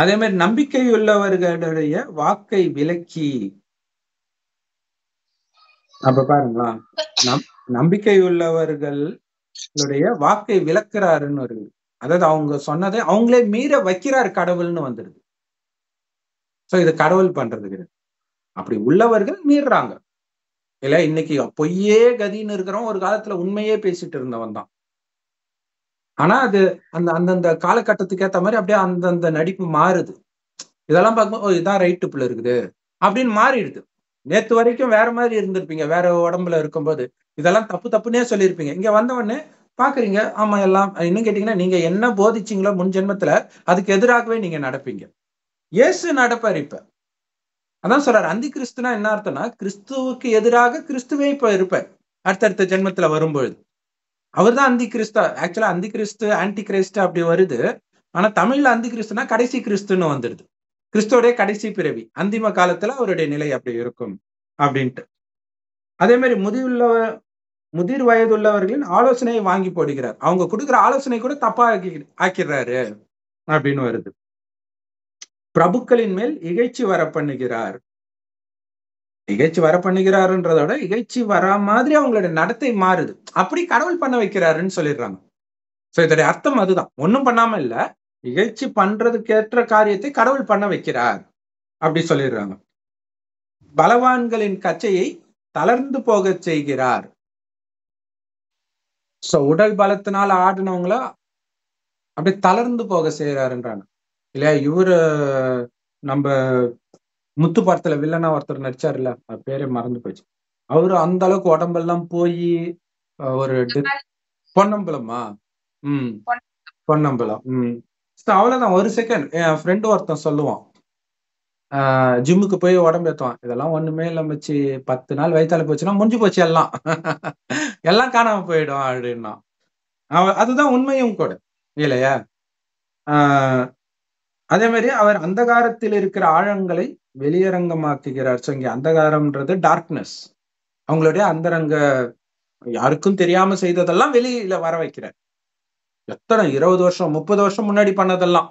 அதே மாதிரி நம்பிக்கை உள்ளவர்களுடைய வாக்கை விலக்கி, அப்ப பாருங்களா, நம்பிக்கை உள்ளவர்களுடைய வாக்கை விளக்குறாருன்னு வருது. அதாவது அவங்க சொன்னதை அவங்களே மீற வைக்கிறார் கடவுள்னு வந்துருது. சோ இது கடவுள் பண்றது கிடையாது, அப்படி உள்ளவர்கள் மீறுறாங்க இல்ல. இன்னைக்கு பொய்யே கதின்னு இருக்கிறவன் ஒரு காலத்துல உண்மையே பேசிட்டு இருந்தவன் தான். ஆனா அது அந்தந்த காலகட்டத்துக்கு ஏத்த மாதிரி அப்படியே அந்தந்த நடிப்பு மாறுது. இதெல்லாம் பார்க்கும்போது இதுதான் ரைட்டு புள்ள இருக்குது அப்படின்னு மாறிடுது. நேத்து வரைக்கும் வேற மாதிரி இருந்திருப்பீங்க, வேற உடம்புல இருக்கும்போது இதெல்லாம் தப்புன்னே சொல்லியிருப்பீங்க. இங்க வந்தவொடனே பாக்குறீங்க, ஆமா எல்லாம் இன்னும் கேட்டீங்கன்னா நீங்க என்ன போதிச்சீங்களோ முன் ஜென்மத்துல அதுக்கு எதிராகவே நீங்க நடப்பீங்க. இயேசு நடப்பார். இப்ப அதான் சொல்றாரு, அந்தி கிறிஸ்துனா என்ன அர்த்தம்னா கிறிஸ்துவுக்கு எதிராக கிறிஸ்துவே இப்ப இருப்பார் அடுத்தடுத்த ஜென்மத்துல வரும்பொழுது. அவர் தான் அந்தி கிறிஸ்து. ஆக்சுவலா அந்தி கிறிஸ்து ஆன்டி கிறிஸ்து அப்படி வருது. ஆனா தமிழ்ல அந்தி கிறிஸ்துனா கடைசி கிறிஸ்துன்னு வந்துடுது. கிறிஸ்துவோடைய கடைசி பிறவி, அந்திம காலத்துல அவருடைய நிலை அப்படி இருக்கும் அப்படின்ட்டு. அதே மாதிரி முதிர் வயதுள்ளவர்களின் ஆலோசனையை வாங்கி போடுகிறார். அவங்க கொடுக்குற ஆலோசனை கூட தப்பா ஆக்கிடுறாரு அப்படின்னு வருது. பிரபுக்களின் மேல் இகைச்சி வர பண்ணுகிறார். இகைச்சி வர பண்ணுகிறாருன்றதோட இகைச்சி வரா மாதிரி அவங்களுடைய நடத்தை மாறுது, அப்படி கடவுள் பண்ண வைக்கிறாருன்னு சொல்லிடுறாங்க. சோ இதோடைய அர்த்தம் அதுதான், ஒண்ணும் பண்ணாம இல்ல, இகைச்சி பண்றதுக்கு ஏற்ற காரியத்தை கடவுள் பண்ண வைக்கிறார் அப்படி சொல்லிடுறாங்க. பலவான்களின் கச்சையை தளர்ந்து போக செய்கிறார். சோ உடல் பலத்தினால ஆடினவங்கள அப்படியே தளர்ந்து போக செய்யறாருன்றாங்க இல்லையா? இவரு நம்ம முத்து படத்துல வில்லனா ஒருத்தர் நடிச்சாருல்ல, பேரே மறந்து போச்சு. அவரு அந்த அளவுக்கு உடம்பெல்லாம் போய் ஒரு பொன்னம்பலமா பொன்னம்பலம். அவ்வளவுதான். ஒரு செகண்ட் என் ஃப்ரெண்டு ஒருத்தன் சொல்லுவான், ஜிம்முக்கு போய் உடம்பு ஏற்றுவான், இதெல்லாம் ஒண்ணுமே இல்லை மச்சி, 10 நாள் வயிற்றால போச்சுன்னா முடிஞ்சு போச்சு, எல்லாம் எல்லாம் காணாம போயிடும் அப்படின்னா. அதுதான் உண்மையும் கூட இல்லையா? அதே மாதிரி அவர் அந்தகாரத்தில் இருக்கிற ஆழங்களை வெளியரங்கமாக்குகிறார். ஸோ இங்க அந்தகாரம்ன்றது டார்க்னஸ், அவங்களுடைய அந்தரங்க யாருக்கும் தெரியாம செய்ததெல்லாம் வெளியில வர வைக்கிறார். எத்தனை 20 வருஷம் 30 வருஷம் முன்னாடி பண்ணதெல்லாம்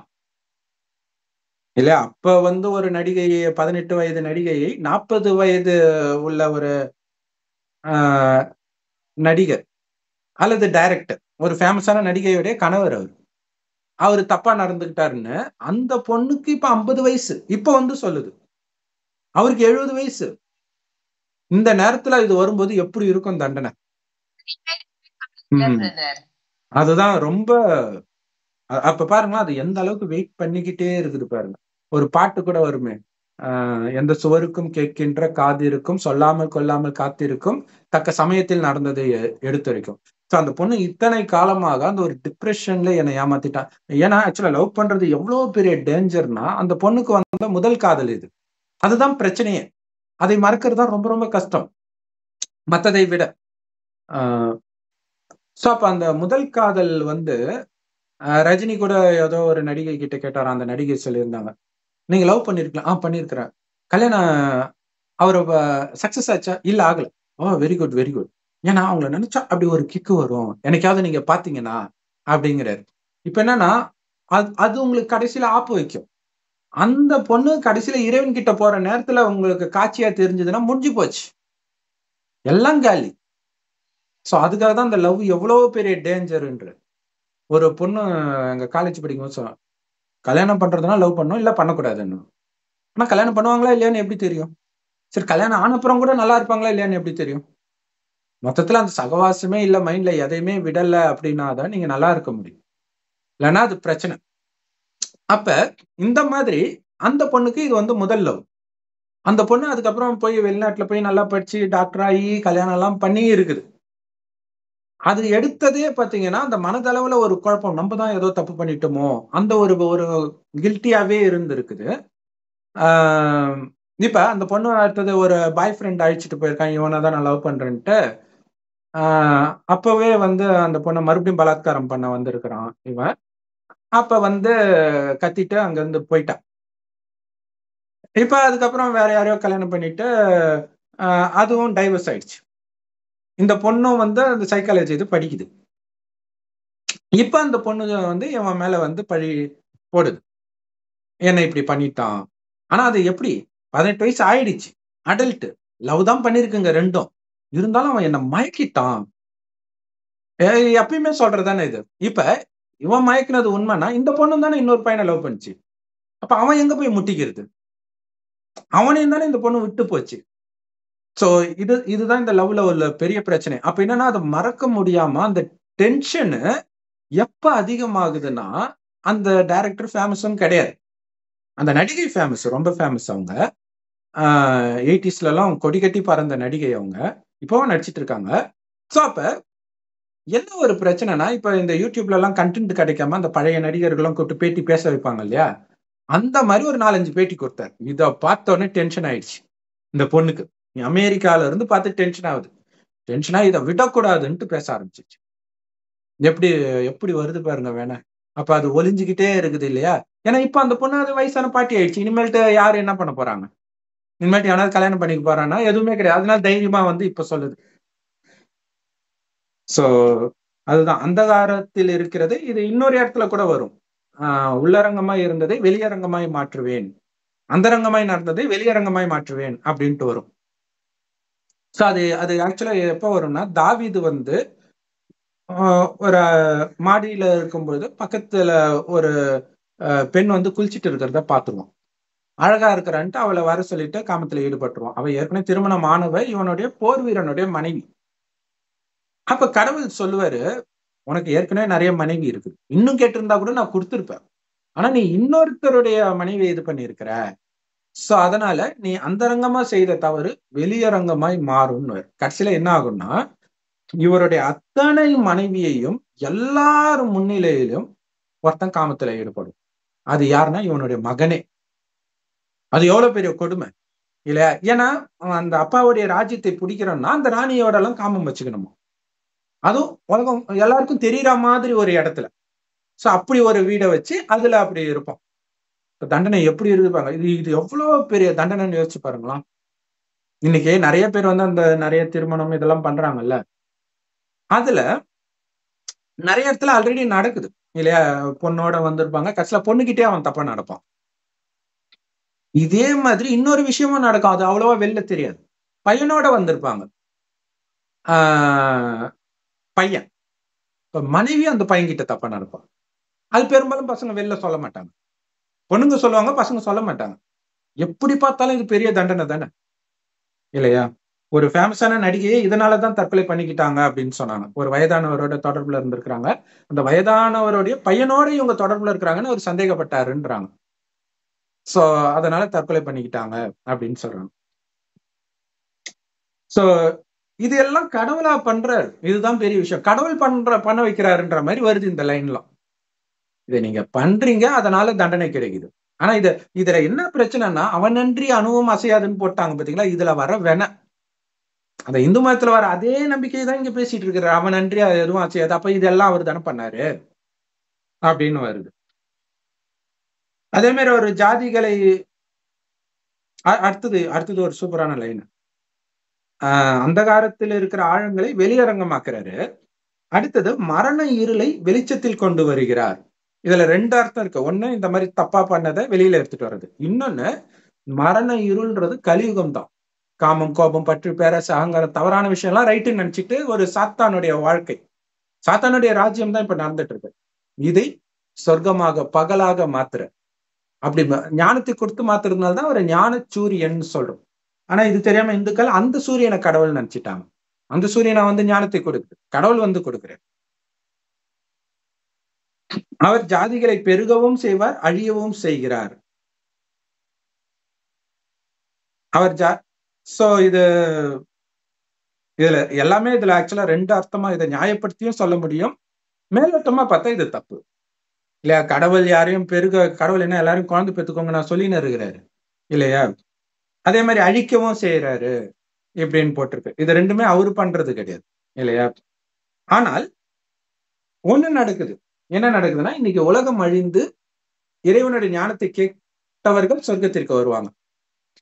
இல்லையா? அப்ப ஒரு நடிகையை 18 வயது நடிகையை 40 வயது உள்ள ஒரு நடிகர் அல்லது டைரக்டர், ஒரு ஃபேமஸான நடிகையுடைய கணவர் அவரு தப்பா நடந்துகிட்டாருன்னு அந்த பொண்ணுக்கு இப்ப 50 வயசு இப்ப சொல்லுது, அவருக்கு 70 வயசு. இந்த நேரத்துல இது வரும்போது எப்படி இருக்கும் தண்டனை? அதுதான் ரொம்ப. அப்ப பாருங்க அது எந்த அளவுக்கு வெயிட் பண்ணிக்கிட்டே இருக்குது பாருங்க. ஒரு பாட்டு கூட வருமே, எந்த சுவருக்கும் கேட்கின்ற காது இருக்கும், சொல்லாமல் கொல்லாமல் காத்திருக்கும், தக்க சமயத்தில் நடந்ததை எடுத்துரைக்கும். ஸோ அந்த பொண்ணு இத்தனை காலமாக அந்த ஒரு டிப்ரெஷன்ல என்னை ஏமாத்திட்டான். ஏன்னா ஆக்சுவலா லவ் பண்றது எவ்வளவு பெரிய டேஞ்சர்னா அந்த பொண்ணுக்கு வந்த முதல் காதல் இது, அதுதான் பிரச்சனையே. அதை மறக்கிறது தான் ரொம்ப ரொம்ப கஷ்டம் மற்றதை விட. ஸோ அப்ப அந்த முதல் காதல் ரஜினி கூட ஏதோ ஒரு நடிகை கிட்ட கேட்டாரா, அந்த நடிகை சொல்லியிருந்தாங்க, நீங்க லவ் பண்ணிருக்கலாம். பண்ணிருக்கிறேன். கல்யாணம் அவரு சக்சஸ் ஆச்சா? இல்ல ஆகல. Very good very good. ஏன்னா அவங்கள நினைச்சா அப்படி ஒரு கிக்கு வரும், எனக்காவது நீங்க பாத்தீங்கன்னா அப்படிங்கிறாரு. இப்ப என்னன்னா அது உங்களுக்கு கடைசியில ஆப்பு வைக்கும். அந்த பொண்ணு கடைசியில இறைவன் கிட்ட போற நேரத்துல உங்களுக்கு காட்சியா தெரிஞ்சதுன்னா முடிஞ்சு போச்சு, எல்லாம் காலி. சோ அதுக்காக தான் அந்த லவ் எவ்வளவு பெரிய டேஞ்சர்ன்ற. ஒரு பொண்ணு எங்க காலேஜ் படிக்கும்போது சொன்னா, கல்யாணம் பண்றதுனா லவ் பண்ணும், இல்ல பண்ணக்கூடாதுன்னு. ஆனா கல்யாணம் பண்ணுவாங்களா இல்லையான்னு எப்படி தெரியும்? சரி, கல்யாணம் ஆனப்புறம் கூட நல்லா இருப்பாங்களா இல்லையான்னு எப்படி தெரியும்? மொத்தத்துல அந்த சகவாசமே இல்ல, மைண்ட்ல எதையுமே விடல அப்படின்னா தான் நீங்க நல்லா இருக்க முடியும். இல்லைன்னா அது பிரச்சனை. அப்ப இந்த மாதிரி அந்த பொண்ணுக்கு இது வந்து முதல் லவ். அந்த பொண்ணு அதுக்கப்புறம் போய் வெளிநாட்டுல போய் நல்லா படிச்சு டாக்டர் ஆகி கல்யாணம் எல்லாம் பண்ணி இருக்குது. அது எடுத்ததே பாத்தீங்கன்னா அந்த மனதளவுல ஒரு குழப்பம், நம்ம தான் ஏதோ தப்பு பண்ணிட்டோமோ அந்த ஒரு ஒரு கில்ட்டியாவே இருந்திருக்குது. ஆஹ் இப்ப அந்த பொண்ணு அடுத்தது ஒரு பாய் ஃப்ரெண்ட் அழிச்சிட்டு போயிருக்கான், இவனை தான் நான் லவ் பண்றேன்ட்டு. அப்பவே வந்து அந்த பொண்ணை மறுபடியும் பலாத்காரம் பண்ண வந்திருக்கிறான் இவன். அப்ப வந்து கத்திட்டு அங்க இருந்து போயிட்டான். இப்ப அதுக்கப்புறம் வேற யாரையோ கல்யாணம் பண்ணிட்டு அதுவும் டைவர்ஸ் ஆயிடுச்சு. இந்த பொண்ணும் வந்து அந்த சைக்காலஜி இது படிக்குது. இப்ப அந்த பொண்ணு வந்து இவன் மேல வந்து பழி போடுது, என்ன இப்படி பண்ணிட்டான். ஆனா அது எப்படி, 18 வயசு ஆயிடுச்சு, அடல்ட், லவ் தான் பண்ணிருக்குங்க ரெண்டும், இருந்தாலும் அவன் என்ன மயக்கிட்டான். எப்பயுமே சொல்றதானே இது. இப்ப இவன் மயக்கினது உண்மைன்னா இந்த பொண்ணு தானே இன்னொரு பையனை லவ் பண்ணிச்சு. அப்ப அவன் எங்க போய் முட்டிக்கிறது? அவனையும் தானே இந்த பொண்ணு விட்டு போச்சு. சோ இதுதான் இந்த லவ்ல உள்ள பெரிய பிரச்சனை. அப்ப என்னன்னா அதை மறக்க முடியாம அந்த டென்ஷன் எப்ப அதிகமாகுதுன்னா அந்த டைரக்டர் ஃபேமஸும் கிடையாது, அந்த நடிகை ஃபேமஸ், ரொம்ப ஃபேமஸ். அவங்க 80ஸ்ல எல்லாம் கொடி கட்டி பறந்த நடிகை அவங்க, இப்பவும் நடிச்சிட்டு இருக்காங்க. சோ அப்ப என்ன ஒரு பிரச்சனைனா, இப்ப இந்த யூடியூப்ல எல்லாம் கண்டென்ட் கிடைக்காம அந்த பழைய நடிகர்களும் கூப்பிட்டு பேட்டி பேச வைப்பாங்க இல்லையா, அந்த மாதிரி ஒரு 4-5 பேட்டி கொடுத்தாரு. இத பார்த்த உடனே டென்ஷன் ஆயிடுச்சு இந்த பொண்ணுக்கு. அமெரிக்கால இருந்து பார்த்து டென்ஷன் ஆகுது. டென்ஷனா இதை விடக்கூடாதுன்ட்டு பேச ஆரம்பிச்சிச்சு. எப்படி எப்படி வருது பாருங்க வேணா. அப்ப அது ஒளிஞ்சுக்கிட்டே இருக்குது இல்லையா? ஏன்னா இப்ப அந்த பொண்ணு அது வயசான பாட்டி ஆயிடுச்சு. இனிமேல்ட்டு யாரு என்ன பண்ண போறாங்க? இனிமேட்டு யாராவது கல்யாணம் பண்ணிக்க போறான்னா எதுவுமே கிடையாது. அதனால தைரியமா வந்து இப்ப சொல்லுது. சோ அதுதான் அந்தகாரத்தில் இருக்கிறது. இது இன்னொரு இடத்துல கூட வரும். உள்ளரங்கமாய் இருந்ததை வெளியரங்கமாய் மாற்றுவேன், அந்தரங்கமாய் நடந்ததை வெளியரங்கமாய் மாற்றுவேன் அப்படின்ட்டு வரும். சோ அது அது ஆக்சுவலா எப்ப வரும்னா, தாவீது வந்து ஒரு மாடியில இருக்கும்போது பக்கத்துல ஒரு பெண் வந்து குளிச்சிட்டு இருக்கிறத பாத்துருவோம். அழகா இருக்கிறான்ட்டு அவளை வர சொல்லிட்டு காமத்துல ஈடுபட்டுருவான். அவ ஏற்கனவே திருமணம் ஆனவ, இவனுடைய போர் வீரனுடைய மனைவி. அப்ப கடவுள் சொல்லுவாரு, உனக்கு ஏற்கனவே நிறைய மனைவி இருக்கு, இன்னும் கேட்டிருந்தா கூட நான் கொடுத்திருப்பேன், ஆனா நீ இன்னொருத்தருடைய மனைவி இது பண்ணிருக்கிற. சோ அதனால நீ அந்தரங்கமா செய்த தவறு வெளியரங்கமாய் மாறும். கடைசியில என்ன ஆகும்னா, இவருடைய அத்தனை மனைவியையும் எல்லாரும் முன்னிலையிலும் ஒருத்தன் காமத்துல ஈடுபடும். அது யாருன்னா இவனுடைய மகனே. அது எவ்வளவு பெரிய கொடுமை இல்லையா? ஏன்னா அந்த அப்பாவுடைய ராஜ்யத்தை பிடிக்கிறோம்னா அந்த ராணியோட எல்லாம் காமம் வச்சுக்கணுமா, அதுவும் உலகம் எல்லாருக்கும் தெரியற மாதிரி ஒரு இடத்துல. சோ அப்படி ஒரு வீடை வச்சு அதுல அப்படி இருப்போம். தண்டனை எப்படி இருப்பாங்க, இது இது எவ்வளவு பெரிய தண்டனைன்னு யோசிச்சு பாருங்களா. இன்னைக்கு நிறைய பேர் வந்து அந்த நிறைய திருமணம் இதெல்லாம் பண்றாங்கல்ல, அதுல நிறைய இடத்துல ஆல்ரெடி நடக்குது இல்லையா? பொண்ணோட வந்திருப்பாங்க, கடைசியில பொண்ணுகிட்டே அவன் தப்பா நடப்பான். இதே மாதிரி இன்னொரு விஷயமும் நடக்கும், அது அவ்வளவா வெளில தெரியாது. பையனோட வந்திருப்பாங்க, பையன், மனைவி அந்த பையன் கிட்ட தப்பா நடப்பான். அது பெரும்பாலும் பசங்க வெளில சொல்ல மாட்டாங்க, பொண்ணுங்க சொல்லுவாங்க, பசங்க சொல்ல மாட்டாங்க. எப்படி பார்த்தாலும் இது பெரிய தண்டனை தானே இல்லையா? ஒரு ஃபேமஸான நடிகையை இதனாலதான் தற்கொலை பண்ணிக்கிட்டாங்க அப்படின்னு சொன்னாங்க. ஒரு வயதானவரோட தொடர்புல இருந்திருக்கிறாங்க, அந்த வயதானவருடைய பையனோட இவங்க தொடர்புல இருக்கிறாங்கன்னு ஒரு சந்தேகப்பட்டாருன்றாங்க. சோ அதனால தற்கொலை பண்ணிக்கிட்டாங்க அப்படின்னு சொல்றாங்க. சோ இது எல்லாம் கடவுளா பண்றாரு, இதுதான் பெரிய விஷயம். கடவுள் பண்ண வைக்கிறாருன்ற மாதிரி வருது இந்த லைன்லாம். இதை நீங்க பண்றீங்க, அதனால தண்டனை கிடைக்குது. ஆனா இதுல என்ன பிரச்சனைனா, அவனன்றி அணுவும் அசையாதுன்னு போட்டாங்க பாத்தீங்களா, இதுல வர வேணா அந்த இந்து மதத்துல வர அதே நம்பிக்கையை தான் இங்க பேசிட்டு இருக்கிறார். அவனன்றி எதுவும் அசையாது, அப்ப இதெல்லாம் அவர் தானே பண்ணாரு அப்படின்னு வருது. அதே மாதிரி ஒரு ஜாதிகளை அடுத்தது ஒரு சூப்பரான லைன். அந்தகாரத்தில் இருக்கிற ஆழங்களை வெளியரங்கமாக்குறாரு. அடுத்தது மரண இருளை வெளிச்சத்தில் கொண்டு வருகிறார். இதுல 2 அர்த்தம் இருக்கு. ஒண்ணு இந்த மாதிரி தப்பா பண்ணதை வெளியில எடுத்துட்டு வர்றது, இன்னொன்னு மரண இருள்ன்றது கலியுகம் தான். காமம், கோபம், பற்று, பேராசை, அகங்காரம், தவறான விஷயம் எல்லாம் ரைட்டுன்னு நினைச்சிட்டு ஒரு சாத்தானுடைய வாழ்க்கை, சாத்தானுடைய ராஜ்யம் தான் இப்ப நடந்துட்டு இருக்கு. இதை சொர்க்கமாக பகலாக மாத்துற. அப்படி ஞானத்தை கொடுத்து மாத்துறதுனாலதான் ஒரு ஞான சூரியன் சொல்றோம். ஆனா இது தெரியாம இந்துக்கள் அந்த சூரியனை கடவுள் நினைச்சிட்டாங்க. அந்த சூரியனை வந்து ஞானத்தை கொடுக்குது, கடவுள் வந்து கொடுக்குறார். அவர் ஜாதிகளை பெருகவும் செய்வார், அழியவும் செய்கிறார். அவர் சோ இதுல எல்லாமே இதுல ஆக்சுவலா ரெண்டு அர்த்தமா இதை நியாயப்படுத்தியும் சொல்ல முடியும். மேலோட்டமா பார்த்தா இது தப்பு இல்லையா? கடவுள் யாரையும் கடவுள் என்ன எல்லாரும் குழந்தை பெற்றுக்கோங்க நான் சொல்லின்னு இருக்கிறாரு இல்லையா? அதே மாதிரி அழிக்கவும் செய்யறாரு இப்படின்னு போட்டிருக்கு. இது ரெண்டுமே அவரு பண்றது கிடையாது இல்லையா? ஆனால் ஒண்ணு நடக்குது. என்ன நடக்குதுன்னா, இன்னைக்கு உலகம் அழிந்து இறைவனுடைய ஞானத்தை கேட்டவர்கள் சொர்க்கத்திற்கு வருவாங்க.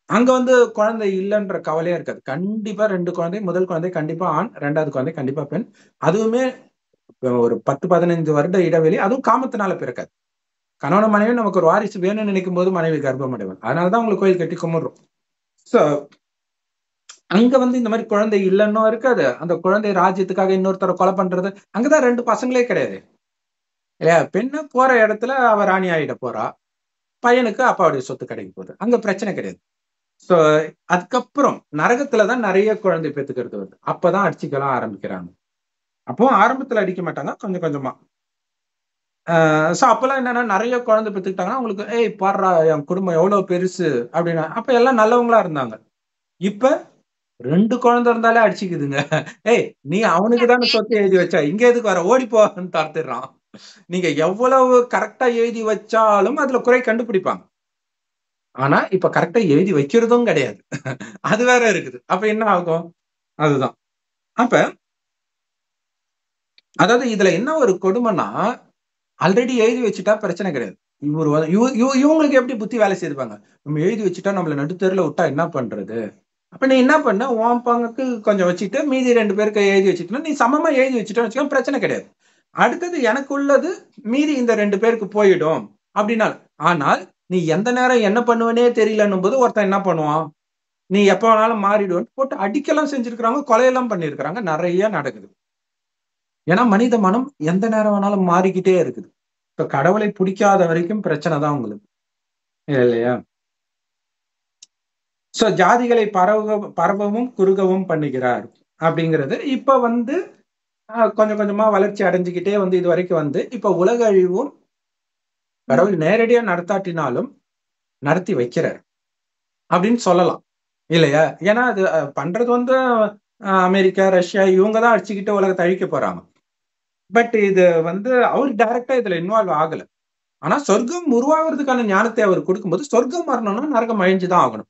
அங்க வந்து குழந்தை இல்லைன்ற கவலையா இருக்காது. கண்டிப்பா 2 குழந்தை, முதல் குழந்தை கண்டிப்பா ஆண், 2வது குழந்தை கண்டிப்பா பெண். அதுவுமே ஒரு 10-15 வருட இடைவெளி. அதுவும் காமத்தினால பிறக்காது. கணவன மனைவி நமக்கு ஒரு வாரிசு வேணும்னு நினைக்கும் போது மனைவி கர்ப்பம் அடைவாங்க. அதனாலதான் உங்களுக்கு கோயில் கட்டி கும்பிடுறோம். சோ அங்க வந்து இந்த மாதிரி குழந்தை இல்லைன்னும் இருக்காது. அந்த குழந்தை ராஜ்யத்துக்காக இன்னொருத்தரை கொலை பண்றது, அங்கதான் 2 பசங்களே கிடையாது இல்லையா? பெண்ணு போற இடத்துல அவ ராணி ஆயிட போறா, பையனுக்கு அப்பாவுடைய சொத்து கிடைக்க போகுது, அங்க பிரச்சனை கிடையாது. சோ அதுக்கப்புறம் நரகத்துலதான் நிறைய குழந்தை பெற்றுக்கிறது வருது. அப்பதான் அடிச்சுக்கலாம் ஆரம்பிக்கிறாங்க. அப்போ ஆரம்பத்துல அடிக்க மாட்டாங்க, கொஞ்சம் கொஞ்சமா. சோ அப்பெல்லாம் என்னன்னா, நிறைய குழந்தை பெற்றுக்கிட்டாங்கன்னா அவங்களுக்கு பாடுறா என் குடும்பம் எவ்வளவு பெருசு அப்படின்னா, அப்ப எல்லாம் நல்லவங்களா இருந்தாங்க. இப்ப 2 குழந்தை இருந்தாலே அடிச்சுக்குதுங்க. நீ அவனுக்கு தானே சொத்து எழுதி வச்சா, இங்க எதுக்கு வர, ஓடிப்போன்னு தடுத்துடுறான். நீங்க எவ்வளவு கரெக்டா எழுதி வச்சாலும் அதுல குறை கண்டுபிடிப்பாங்க. ஆனா இப்ப கரெக்டா எழுதி வைக்கிறதும் கிடையாது. அது வேற இருக்குது. அப்ப என்ன ஆகும்? அதுதான். அப்ப அதாவது இதுல என்ன ஒரு கொடுமைன்னா, ஆல்ரெடி எழுதி வச்சுட்டா பிரச்சனை கிடையாது. இவங்களுக்கு எப்படி புத்தி வேலை செய்திருப்பாங்க? நம்ம எழுதி வச்சுட்டா நம்மள நடுத்தெருல விட்டா என்ன பண்றது? அப்ப நீ என்ன பண்ண, உன் பங்குக்கு கொஞ்சம் வச்சுட்டு மீதி 2 பேருக்கு எழுதி வச்சுட்டா, நீ சமமா எழுதி வச்சுட்டா வச்சுக்கோ, பிரச்சனை கிடையாது. அடுத்தது எனக்கு உள்ளது மீதி இந்த 2 பேருக்கு போயிடும் அப்படின்னா. ஆனால் நீ எந்த நேரம் என்ன பண்ணுவனே தெரியலன்னும் போது ஒருத்தன் என்ன பண்ணுவான், நீ எப்ப வேணாலும் மாறிடுவோம் போட்டு அடிக்கலாம் செஞ்சிருக்கிறாங்க, கொலையெல்லாம் பண்ணிருக்கிறாங்க, நிறைய நடக்குது. ஏன்னா மனித மனம் எந்த நேரம் வேணாலும் மாறிக்கிட்டே இருக்குது. இப்ப கடவுளை பிடிக்காத வரைக்கும் பிரச்சனை தான் உங்களுக்கு இல்லையா? சோ ஜாதிகளை பரவவும் குறுகவும் பண்ணுகிறார் அப்படிங்கிறது இப்ப வந்து கொஞ்சம் கொஞ்சமா வளர்ச்சி அடைஞ்சுக்கிட்டே வந்து இது வரைக்கும் வந்து இப்ப உலக அழிவும் கடவுள் நேரடியா நடத்தாட்டினாலும் நடத்தி வைக்கிறார் அப்படின்னு சொல்லலாம் இல்லையா? ஏன்னா அது பண்றது வந்து அமெரிக்கா, ரஷ்யா இவங்கதான் அடிச்சுக்கிட்டு உலகத்தை அழிக்க போறாங்க. பட் இது வந்து அவர் டைரக்டா இதுல இன்வால்வ் ஆகல. ஆனா சொர்க்கம் உருவாகிறதுக்கான ஞானத்தை அவர் கொடுக்கும்போது சொர்க்கம் வரணும்னா நரகம் அழிஞ்சுதான் ஆகணும்.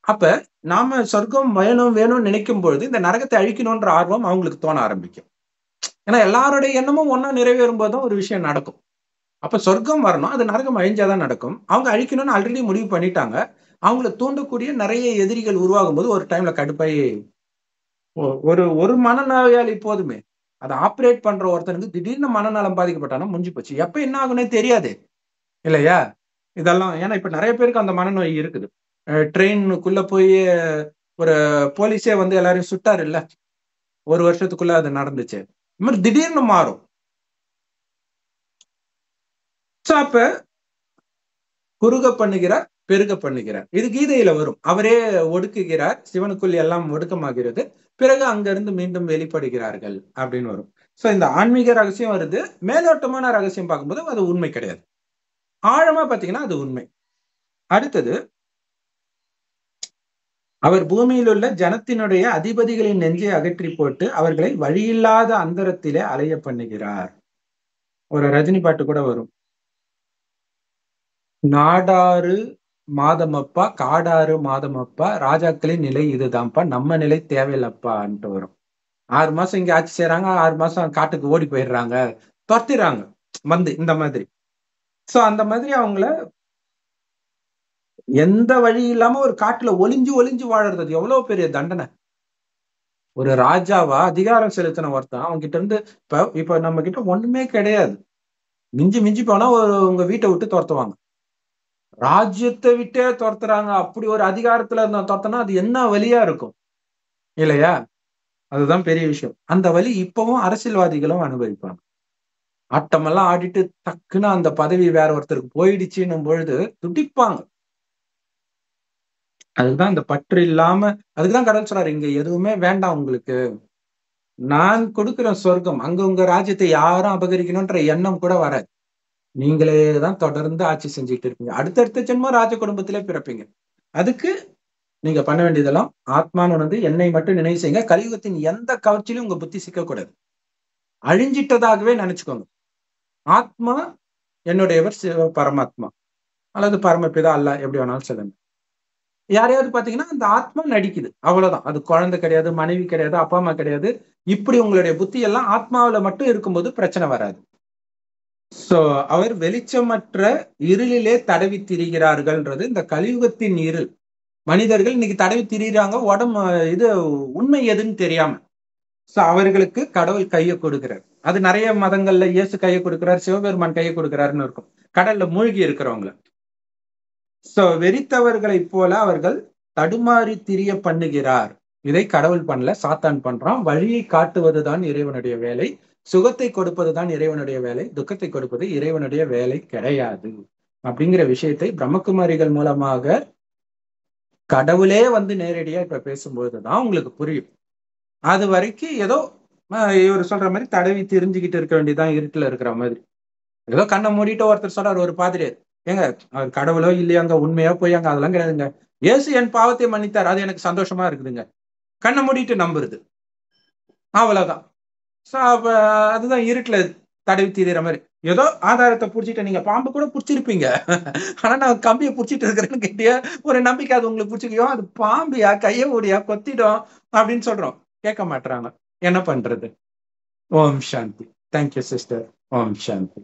அப்ப நாம சொர்க்கம் வேணும்னு நினைக்கும் பொழுது இந்த நரகத்தை அழிக்கணும்ன்ற ஆர்வம் அவங்களுக்கு தோண ஆரம்பிக்கும். ஏன்னா எல்லாருடைய எண்ணமும் ஒன்னா நிறைவேறும் போதும் ஒரு விஷயம் நடக்கும். அப்ப சொர்க்கம் வரணும், அது நரகம் அழிஞ்சாதான் நடக்கும். அவங்க அழிக்கணும்னு ஆல்ரெடி முடிவு பண்ணிட்டாங்க. அவங்கள தூண்டக்கூடிய நிறைய எதிரிகள் உருவாகும் போது ஒரு டைம்ல கடுப்பாய் ஒரு மனநோயாளி போதுமே, அதை ஆப்ரேட் பண்ற ஒருத்தனுக்கு திடீர்னு மனநலம் பாதிக்கப்பட்டானா முடிஞ்சு போச்சு. எப்ப என்ன ஆகுனே தெரியாது இல்லையா? இதெல்லாம் ஏன்னா இப்ப நிறைய பேருக்கு அந்த மனநோய் இருக்குது. ட்ரெயினுக்குள்ள போய் ஒரு போலீஸே வந்து எல்லாரையும் சுட்டாரு இல்ல, 1 வருஷத்துக்குள்ள அது நடந்துச்சு. இந்த மாதிரி திடீர்னு மாறும். அப்ப குறுக பண்ணுகிறார், பெருக பண்ணுகிறார். இது கீதையில வரும். அவரே ஒடுக்குகிறார், சிவனுக்குள் எல்லாம் ஒடுக்கமாகிறது, பிறகு அங்கிருந்து மீண்டும் வெளிப்படுகிறார்கள் அப்படின்னு வரும். சோ இந்த ஆன்மீக ரகசியம் வருது. மேலோட்டமான ரகசியம் பார்க்கும்போது அது உண்மை கிடையாது. ஆழமா பாத்தீங்கன்னா அது உண்மை. அடுத்தது, அவர் பூமியில் உள்ள ஜனத்தினுடைய அதிபதிகளின் நெஞ்சை அகற்றி போட்டு அவர்களை வழியில்லாத அந்தரத்திலே அலைய பண்ணுகிறார். ஒரு ரஜினி பாட்டு கூட வரும், நாடாறு மாதமப்பா காடாறு மாதமப்பா ராஜாக்களின் நிலை இதுதான்ப்பா, நம்ம நிலை தேவையில்லப்பான்ட்டு வரும். 6 மாசம் இங்க ஆட்சி செய்யறாங்க, 6 மாசம் காட்டுக்கு ஓடி போயிடுறாங்க, துரத்திடுறாங்க வந்து இந்த மாதிரி. சோ அந்த மாதிரி அவங்கள எந்த வழி இல்லாம ஒரு காட்டுல ஒளிஞ்சு ஒளிஞ்சு வாழறது எவ்வளவு பெரிய தண்டனை. ஒரு ராஜாவா அதிகாரம் செலுத்தின ஒருத்தன் அவங்க கிட்ட இருந்து இப்ப நம்ம கிட்ட ஒண்ணுமே கிடையாது, மிஞ்சி மிஞ்சி போனா உங்க வீட்டை விட்டு துரத்துவாங்க, ராஜ்யத்தை விட்டே துரத்துறாங்க. அப்படி ஒரு அதிகாரத்துல இருந்த துரத்தனா அது என்ன வலியா இருக்கும் இல்லையா? அதுதான் பெரிய விஷயம். அந்த வலி இப்பவும் அரசியல்வாதிகளும் அனுபவிப்பாங்க. ஆட்டமெல்லாம் ஆடிட்டு டக்குன்னு அந்த பதவி வேற ஒருத்தருக்கு போயிடுச்சுன்னும் பொழுது துடிப்பாங்க. அதுதான் இந்த பற்று இல்லாம, அதுக்குதான் கடவுள் சொல்றாரு, இங்க எதுவுமே வேண்டாம் உங்களுக்கு, நான் கொடுக்கிற சொர்க்கம், அங்க உங்க ராஜ்யத்தை யாரும் அபகரிக்கணும்ன்ற எண்ணம் கூட வராது. நீங்களே தான் தொடர்ந்து ஆட்சி செஞ்சுட்டு இருப்பீங்க. அடுத்தடுத்த ஜென்மம் ராஜ குடும்பத்திலே பிறப்பீங்க. அதுக்கு நீங்க பண்ண வேண்டியதெல்லாம் ஆத்மான்னு உணர்ந்து என்னை மட்டும் நினைவு செய்யுங்க. கலியுகத்தின் எந்த கவர்ச்சியிலும் உங்க புத்தி சிக்கக்கூடாது. அழிஞ்சிட்டதாகவே நினைச்சுக்கோங்க. ஆத்மா என்னுடையவர் பரமாத்மா அல்லது பரமபிதா அல்லாஹ், எப்படி வேணாலும் சொல்லுங்க. யாரையாவது பாத்தீங்கன்னா அந்த ஆத்மா நடிக்குது, அவ்வளவுதான். அது குழந்தை கிடையாது, மனைவி கிடையாது, அப்பா அம்மா கிடையாது. இப்படி உங்களுடைய புத்தி எல்லாம் ஆத்மாவில மட்டும் இருக்கும்போது பிரச்சனை வராது. சோ அவர் வெளிச்சமற்ற இருளிலே தடவி திரிகிறார்கள்ன்றது இந்த கலியுகத்தின் இருள். மனிதர்கள் இன்னைக்கு தடவி திரிகிறாங்க, உடம்பு இது உண்மை எதுன்னு தெரியாம. சோ அவர்களுக்கு கடவுள் கையை கொடுக்கிறார். அது நிறைய மதங்கள்ல இயேசு கையை கொடுக்கிறார், சிவபெருமான் கையை கொடுக்கிறாருன்னு இருக்கும், கடல்ல மூழ்கி இருக்கிறவங்கள. சோ வெறித்தவர்களை போல அவர்கள் தடுமாறி திரிய பண்ணுகிறார். இதை கடவுள் பண்ணல, சாத்தான் பண்றான். வழியை காட்டுவதுதான் இறைவனுடைய வேலை, சுகத்தை கொடுப்பதுதான் இறைவனுடைய வேலை, துக்கத்தை கொடுப்பது இறைவனுடைய வேலை கிடையாது அப்படிங்கிற விஷயத்தை பிரம்மகுமாரிகள் மூலமாக கடவுளே வந்து நேரடியா இப்ப பேசும்போதுதான் உங்களுக்கு புரியும். அது வரைக்கும் ஏதோ இவர் சொல்ற மாதிரி தடவி தெரிஞ்சுக்கிட்டு இருக்க வேண்டியதான், இருட்டுல இருக்கிற மாதிரி. ஏதோ கண்ணை மூடிட்டு ஒருத்தர் சொல்றாரு, ஒரு பாதிரியார், ஏங்க அவர் கடவுளோ இல்லையாங்க, உண்மையா போய் அங்க அதெல்லாம் கிடையாதுங்க, இயேசு என் பாவத்தை மன்னித்தார், அது எனக்கு சந்தோஷமா இருக்குதுங்க, கண்ணை மூடிட்டு நம்புறது, அவ்வளவுதான். அதுதான் இருட்டுல தடவி தீர மாதிரி. ஏதோ ஆதாரத்தை புடிச்சிட்டு, நீங்க பாம்பு கூட புடிச்சிருப்பீங்க, ஆனா நான் கம்பியை புடிச்சிட்டு இருக்கிறேன்னு கேட்டிய ஒரு நம்பிக்கை அது உங்களுக்கு புடிச்சிக்கோ, அது பாம்பியா கைய ஓடியா கொத்திடும் அப்படின்னு சொல்றோம், கேட்க மாட்டாங்க. என்ன பண்றது? ஓம் சாந்தி. Thank you sister. ஓம் சாந்தி.